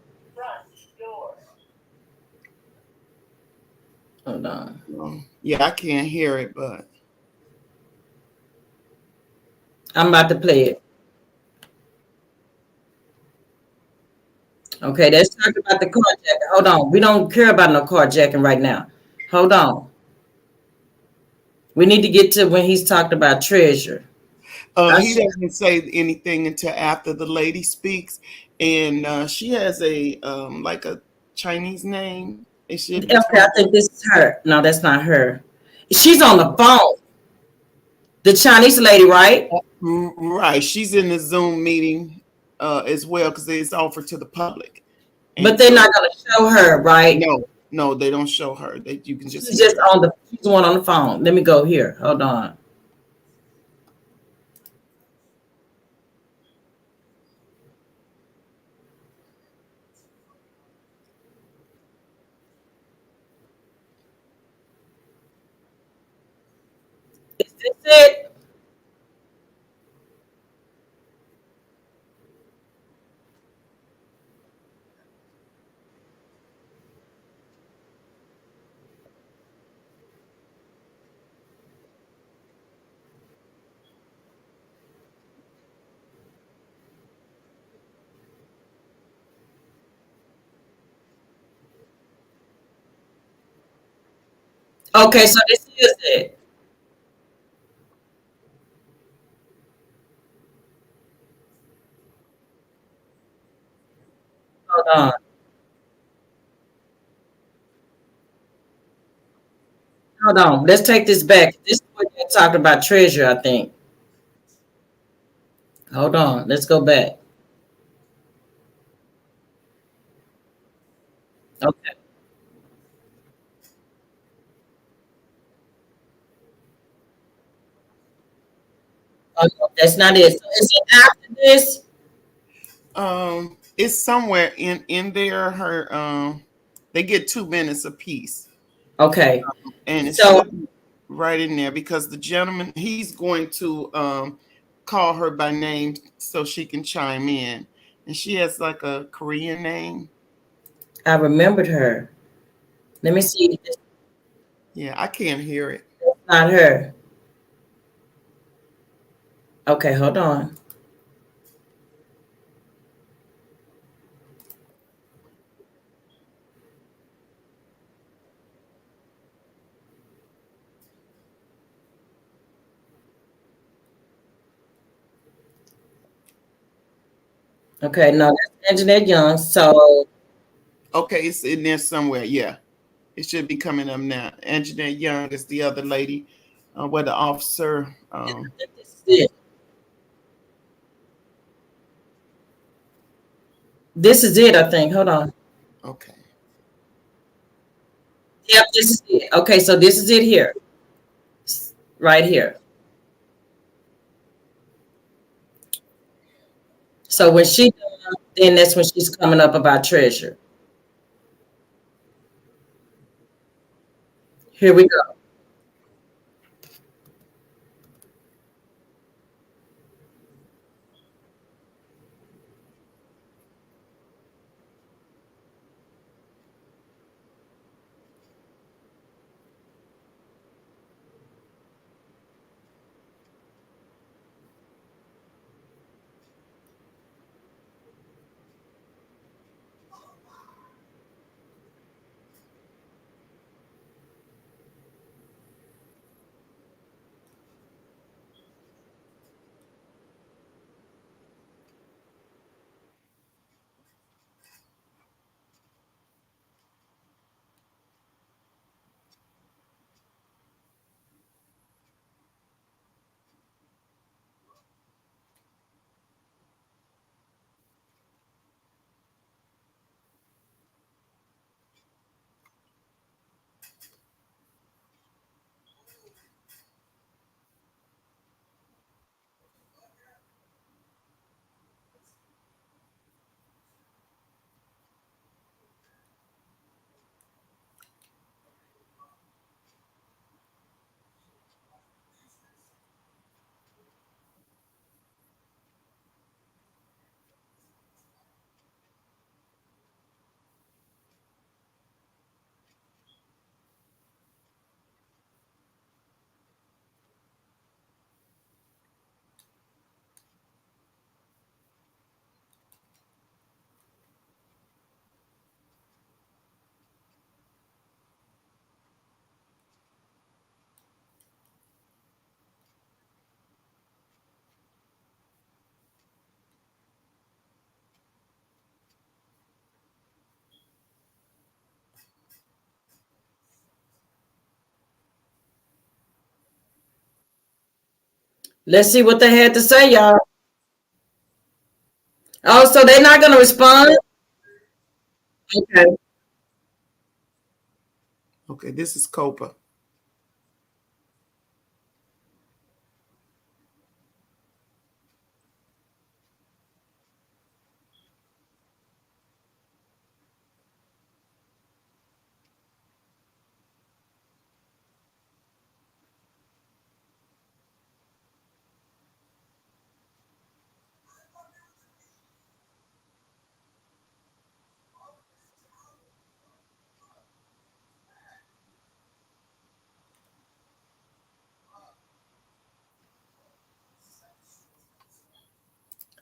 Hold on. Yeah, I can't hear it, but I'm about to play it. Okay, let's talk about the carjacking. Hold on. We don't care about no carjacking right now. Hold on. We need to get to when he's talked about Treasure. He doesn't say anything until after the lady speaks, and she has a like a Chinese name. It should be Okay, I think this is her. No, that's not her. She's on the phone. The Chinese lady, right? right. She's in the Zoom meeting as well because it's offered to the public. But And they're so, not going to show her, right? no, they don't show her. You can just She's hear just her. she's the one on the phone. Let me go here. Hold on. Is this it? Okay, so this is it. Hold on. Hold on. Let's take this back. This is what you're talking about treasure, I think. Hold on. Let's go back. Okay. Oh, no, that's not it. So is it after this? It's somewhere in there. Her they get 2 minutes apiece, Okay. and it So, should be right in there because the gentleman he's going to call her by name so she can chime in, and she has like a Korean name. I remembered her. Let me see. It's Yeah, I can't hear it. not her. Okay, hold on. Okay, no, that's Anjanette Young. So, Okay, it's in there somewhere. Yeah, it should be coming up now. Angela Young is the other lady, where the officer. I think this is it. This is it, I think. Hold on. Okay. Yep, this is it. Okay, so this is it here. Right here. So when she done, then that's when she's coming up about treasure. Here we go. Let's see what they had to say, y'all. Oh, so they're not going to respond? Okay. Okay, this is COPA.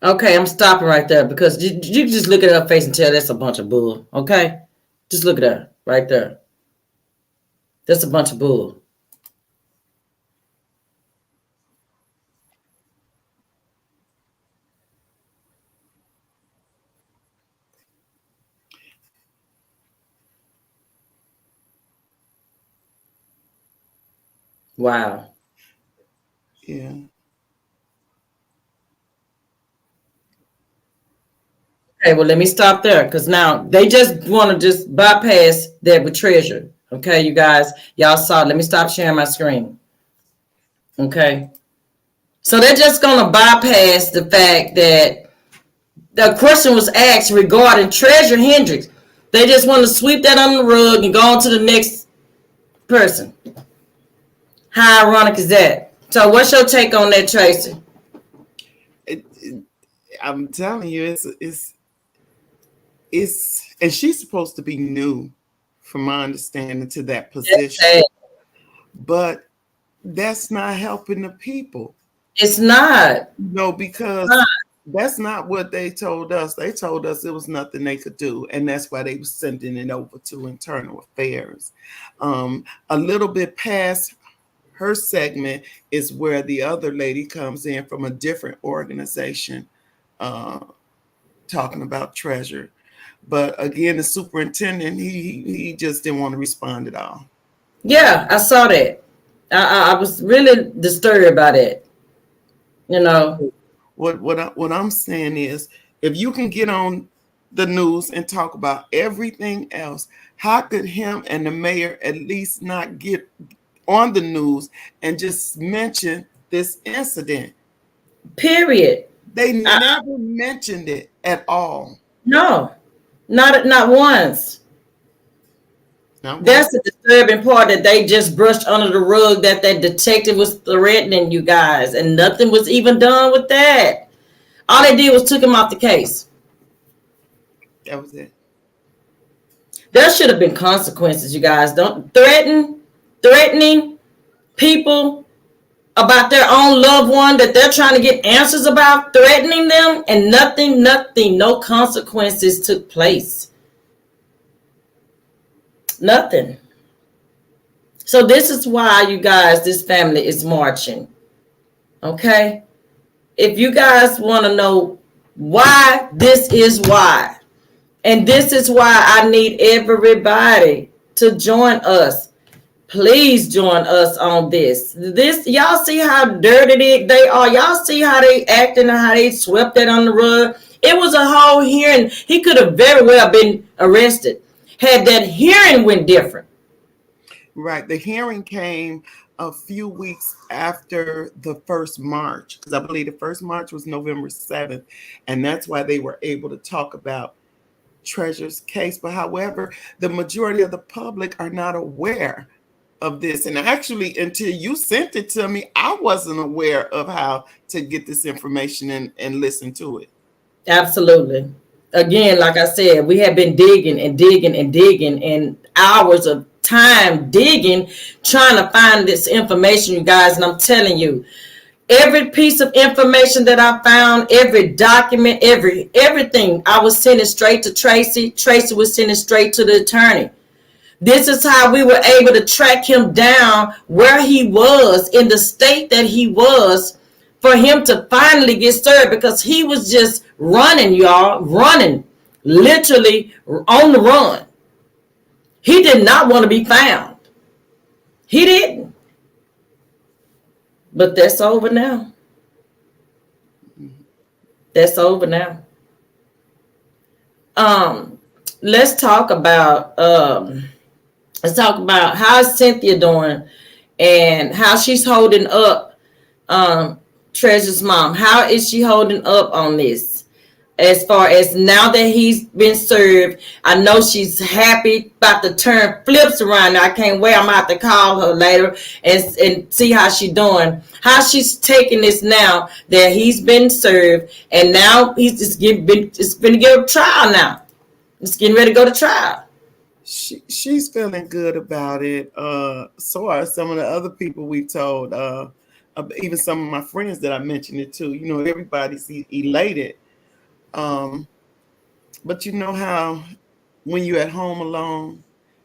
Okay, I'm stopping right there because you can just look at her face and tell that's a bunch of bull. Okay? Just look at her right there. That's a bunch of bull. Wow. Yeah. Okay, well, let me stop there because now they just want to just bypass that with treasure. Okay, you guys, y'all saw it. Let me stop sharing my screen. Okay. So they're just going to bypass the fact that the question was asked regarding Treasure Hendrix. They just want to sweep that under the rug and go on to the next person. How ironic is that? So what's your take on that, Tracy? I'm telling you, and she's supposed to be new, from my understanding, to that position. But that's not helping the people. It's not. No, because that's not what they told us. They told us it was nothing they could do, and that's why they were sending it over to internal affairs. A little bit past her segment is where the other lady comes in from a different organization, talking about treasure. But again, the superintendent, he just didn't want to respond at all. Yeah, I saw that. I was really disturbed by that. You know. What I'm saying is, if you can get on the news and talk about everything else, how could him and the mayor at least not get on the news and just mention this incident? Period. They never mentioned it at all. No, not once. That's the disturbing part, that they just brushed under the rug that detective was threatening you guys, and nothing was even done with that. All they did was took him off the case. That was it. There should have been consequences, you guys. Don't threatening people about their own loved one that they're trying to get answers about, threatening them, and nothing, no consequences took place. Nothing. So this is why, you guys, this family is marching. Okay? If you guys want to know why, this is why. And this is why I need everybody to join us. Please join us on this. Y'all see how dirty they are. Y'all see how they acting and how they swept that on the rug. It was a whole hearing. He could have very well been arrested had that hearing went different. Right. The hearing came a few weeks after the first march, because I believe the first march was November 7th, and that's why they were able to talk about Treasure's case. But however, the majority of the public are not aware of this. And actually, until you sent it to me, I wasn't aware of how to get this information and listen to it. Absolutely. Again, like I said, we have been digging and hours of time digging, trying to find this information, you guys. And I'm telling you, every piece of information that I found, every document, everything, I was sending straight to Tracy. Tracy was sending straight to the attorney. This is how we were able to track him down where he was, in the state that he was, for him to finally get served, because he was just running, y'all, running, literally on the run. He did not want to be found. He didn't. But that's over now. That's over now. Um, let's talk about how Cynthia doing and how she's holding up. Treasure's mom, how is she holding up on this? As far as now that he's been served, I know she's happy about to turn flips around. I can't wait. I'm going to have to call her later and see how she's doing. How she's taking this now that he's been served, and now he's just it's been to get a trial now. It's getting ready to go to trial. She's feeling good about it. So are some of the other people we told. Even some of my friends that I mentioned it to. You know, everybody's elated. But you know how when you're at home alone,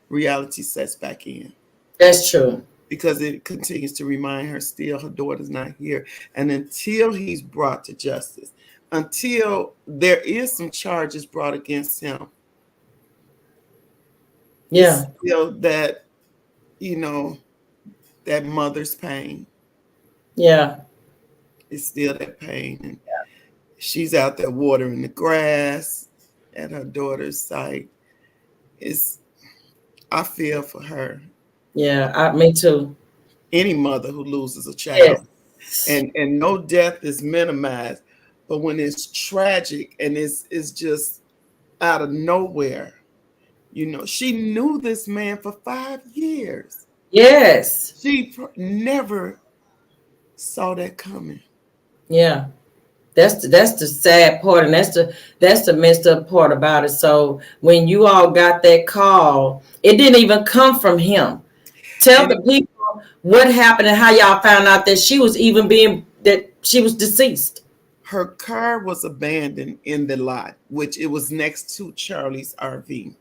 reality sets back in. That's true. Because it continues to remind her still her daughter's not here. And until he's brought to justice, until there is some charges brought against him, yeah, it's still that, you know, that mother's pain. Yeah. It's still that pain. And she's out there watering the grass at her daughter's site. I feel for her. Yeah, me too. Any mother who loses a child. Yes. And no death is minimized. But when it's tragic and it's just out of nowhere, you know, she knew this man for 5 years. Yes. She never saw that coming. Yeah. That's the sad part, and that's the messed up part about it. So when you all got that call, it didn't even come from him. Tell the people what happened and how y'all found out that she was deceased. Her car was abandoned in the lot, which it was next to Charlie's RV.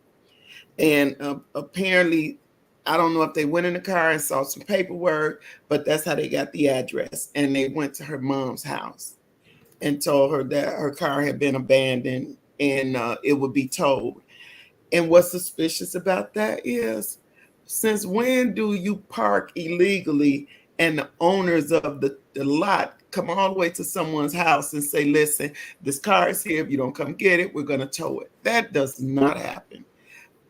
And apparently, I don't know if they went in the car and saw some paperwork, but that's how they got the address. And they went to her mom's house and told her that her car had been abandoned and it would be towed. And what's suspicious about that is, since when do you park illegally and the owners of the lot come all the way to someone's house and say, listen, this car is here. If you don't come get it, we're going to tow it. That does not happen.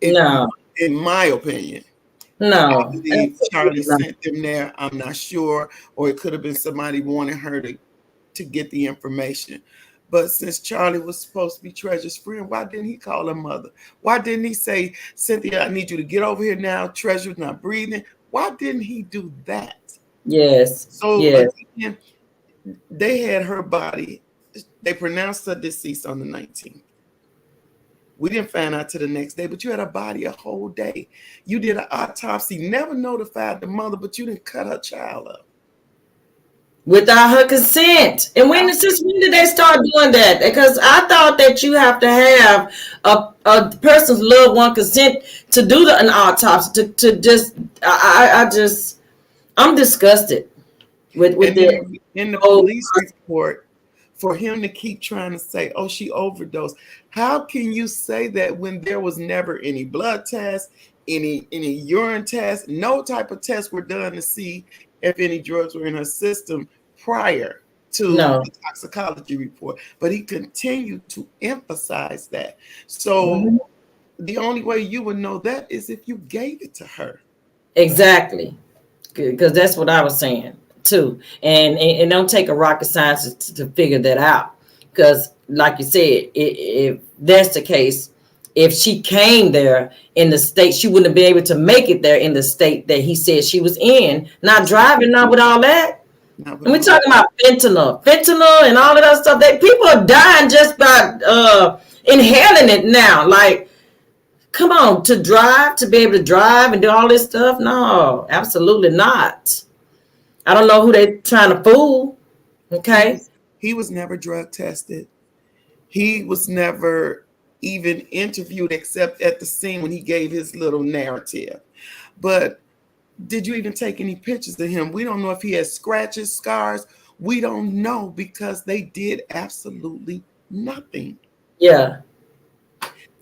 No. In my opinion. No. I believe Charlie sent them there. I'm not sure. Or it could have been somebody wanting her to get the information. But since Charlie was supposed to be Treasure's friend, why didn't he call her mother? Why didn't he say, Cynthia, I need you to get over here now. Treasure's not breathing. Why didn't he do that? Yes. So yes. Again, they had her body. They pronounced her deceased on the 19th. We didn't find out till the next day, but you had her body a whole day. You did an autopsy, never notified the mother, but you didn't cut her child up. Without her consent. And since when did they start doing that? Because I thought that you have to have a person's loved one consent to do an autopsy. I'm disgusted with it. In the police report, for him to keep trying to say, oh, she overdosed. How can you say that when there was never any blood test, any urine test, no type of tests were done to see if any drugs were in her system prior to the toxicology report? But he continued to emphasize that. So the only way you would know that is if you gave it to her. Exactly. Because that's what I was saying too. And don't take a rocket scientist to figure that out. Because like you said, if that's the case, if she came there in the state, she wouldn't be able to make it there in the state that he said she was in. Not driving, not with all that. And we're talking about fentanyl and all of that stuff. People are dying just by inhaling it now. Like, come on, to be able to drive and do all this stuff? No, absolutely not. I don't know who they're trying to fool. Okay. He was never drug tested. He was never even interviewed except at the scene when he gave his little narrative. But did you even take any pictures of him? We don't know if he has scratches, scars. We don't know because they did absolutely nothing. Yeah.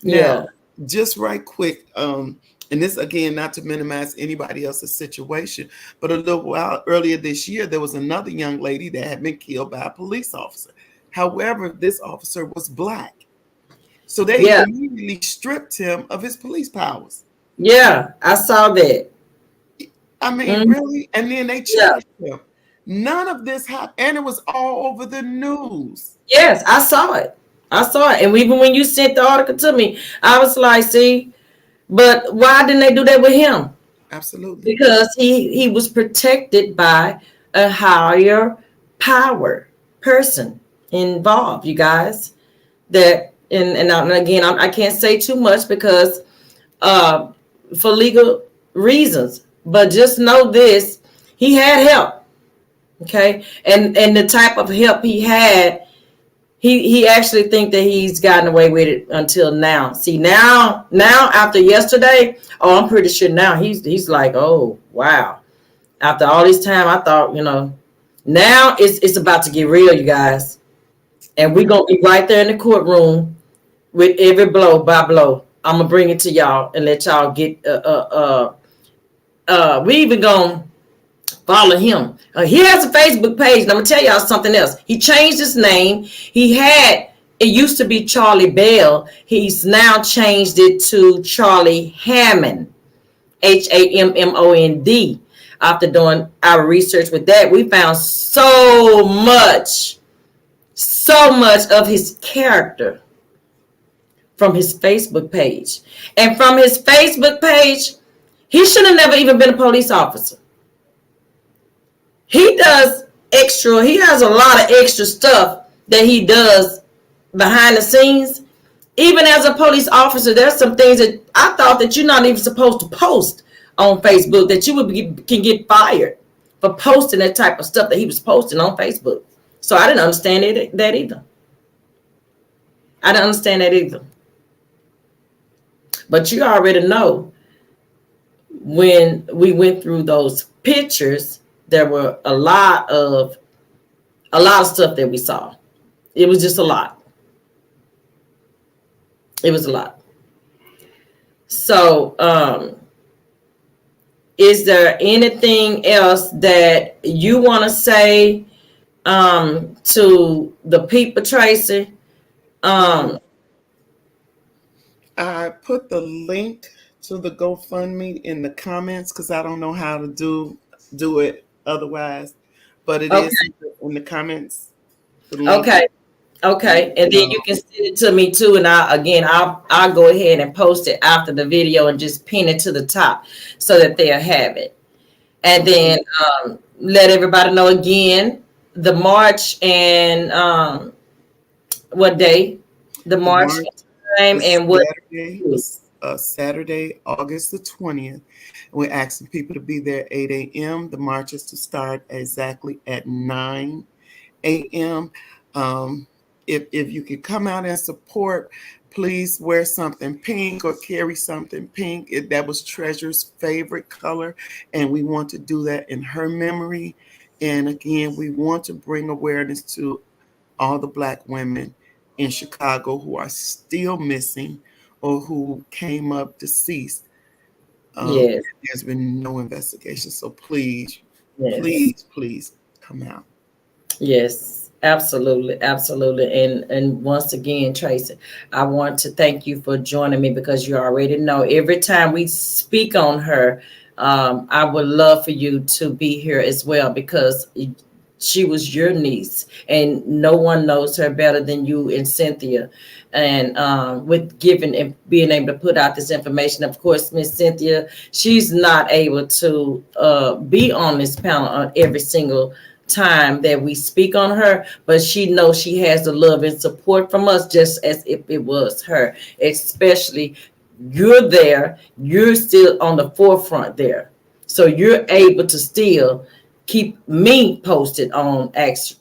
Now, just right quick, and this, again, not to minimize anybody else's situation, but a little while earlier this year, there was another young lady that had been killed by a police officer. However, this officer was black. So they Yeah. immediately stripped him of his police powers. Yeah, I saw that. I mean, really? And then they Yeah. charged him. None of this happened. And it was all over the news. Yes, I saw it. I saw it. And even when you sent the article to me, I was like, see, but why didn't they do that with him? Absolutely. Because he was protected by a higher power person involved, you guys. That and again, I can't say too much because for legal reasons. But just know this: he had help, okay, and the type of help he had, he actually think that he's gotten away with it until now. See, now after yesterday, I'm pretty sure now he's like, oh wow. After all this time, I thought, now it's about to get real, you guys, and we're gonna be right there in the courtroom with every blow by blow. I'm gonna bring it to y'all and let y'all get we even gonna follow him. He has a Facebook page, and I'm gonna tell y'all something else. He changed his name. It used to be Charlie Bell. He's now changed it to Charlie Hammond, Hammond. After doing our research with that, we found so much of his character from his Facebook page. And from his Facebook page, he should have never even been a police officer. He has a lot of extra stuff that he does behind the scenes. Even as a police officer, there's some things that I thought that you're not even supposed to post on Facebook, that you can get fired for posting that type of stuff that he was posting on Facebook. So I didn't understand that either. But you already know, when we went through those pictures, there were a lot of stuff that we saw. It was just a lot. It was a lot. So, is there anything else that you want to say to the people, Tracy? I put the link to the GoFundMe in the comments because I don't know how to do it otherwise, but it is in the comments. Okay, and then you can send it to me too, and I'll go ahead and post it after the video and just pin it to the top so that they'll have it, and then let everybody know again the March and what day the March time and what Saturday, August the 20th. We're asking people to be there 8 a.m. The march is to start exactly at 9 a.m. If you could come out and support, please wear something pink or carry something pink. That was Treasure's favorite color, and we want to do that in her memory. And again, we want to bring awareness to all the Black women in Chicago who are still missing or who came up deceased. Yes. There's been no investigation. So please come out. Yes, absolutely. And once again, Tracy, I want to thank you for joining me, because you already know every time we speak on her, I would love for you to be here as well, because she was your niece, and no one knows her better than you and Cynthia. And with giving and being able to put out this information, of course, Miss Cynthia, she's not able to be on this panel on every single time that we speak on her, but she knows she has the love and support from us, just as if it was her. Especially, you're there, you're still on the forefront there, so you're able to still keep me posted on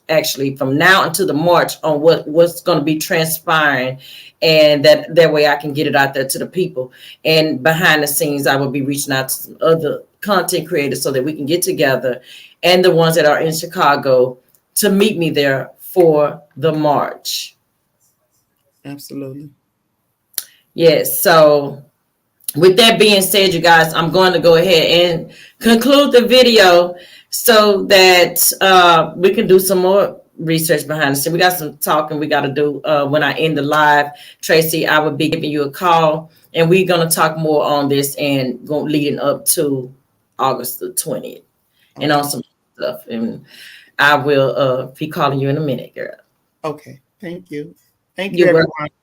actually from now until the March on what's going to be transpiring, and that way I can get it out there to the people. And behind the scenes, I will be reaching out to some other content creators so that we can get together, and the ones that are in Chicago, to meet me there for the March. Absolutely. Yes. So with that being said, you guys, I'm going to go ahead and conclude the video so that we can do some more research behind the scene. We got some talking we got to do when I end the live. Tracy, I will be giving you a call, and we're going to talk more on this and go leading up to August the 20th and on some stuff. And I will be calling you in a minute, girl. Okay. Thank you. Thank you, everyone. Welcome.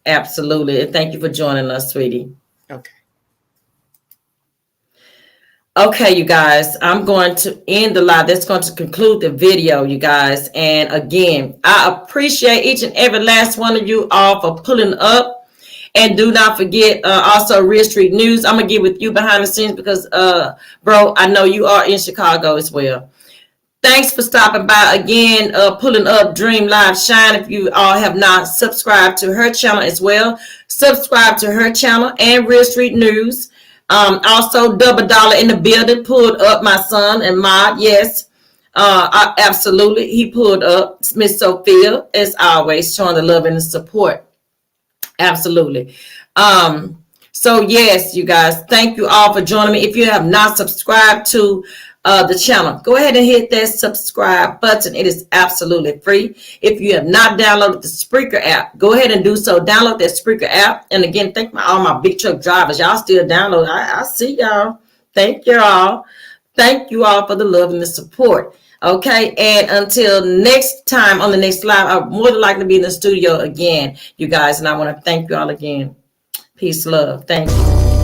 Absolutely. And thank you for joining us, sweetie. Okay. Okay, you guys, I'm going to end the live. That's going to conclude the video, you guys. And again, I appreciate each and every last one of you all for pulling up. And do not forget also Real Street News. I'm going to get with you behind the scenes because, bro, I know you are in Chicago as well. Thanks for stopping by again, pulling up Dream Live Shine. If you all have not subscribed to her channel as well, subscribe to her channel and Real Street News. Also, Double Dollar in the building pulled up my son and Mod. Yes, absolutely. He pulled up Miss Sophia, as always, showing the love and the support. Absolutely. So, yes, you guys, thank you all for joining me. If you have not subscribed to the channel, go ahead and hit that subscribe button. It is absolutely free. If you have not downloaded the Spreaker app, go ahead and do so. Download that Spreaker app. And again, thank all my big truck drivers. Y'all still download. I see y'all. Thank you all. Thank you all for the love and the support. Okay, and until next time on the next live, I'm more than likely to be in the studio again, you guys. And I want to thank you all again. Peace, love. Thank you.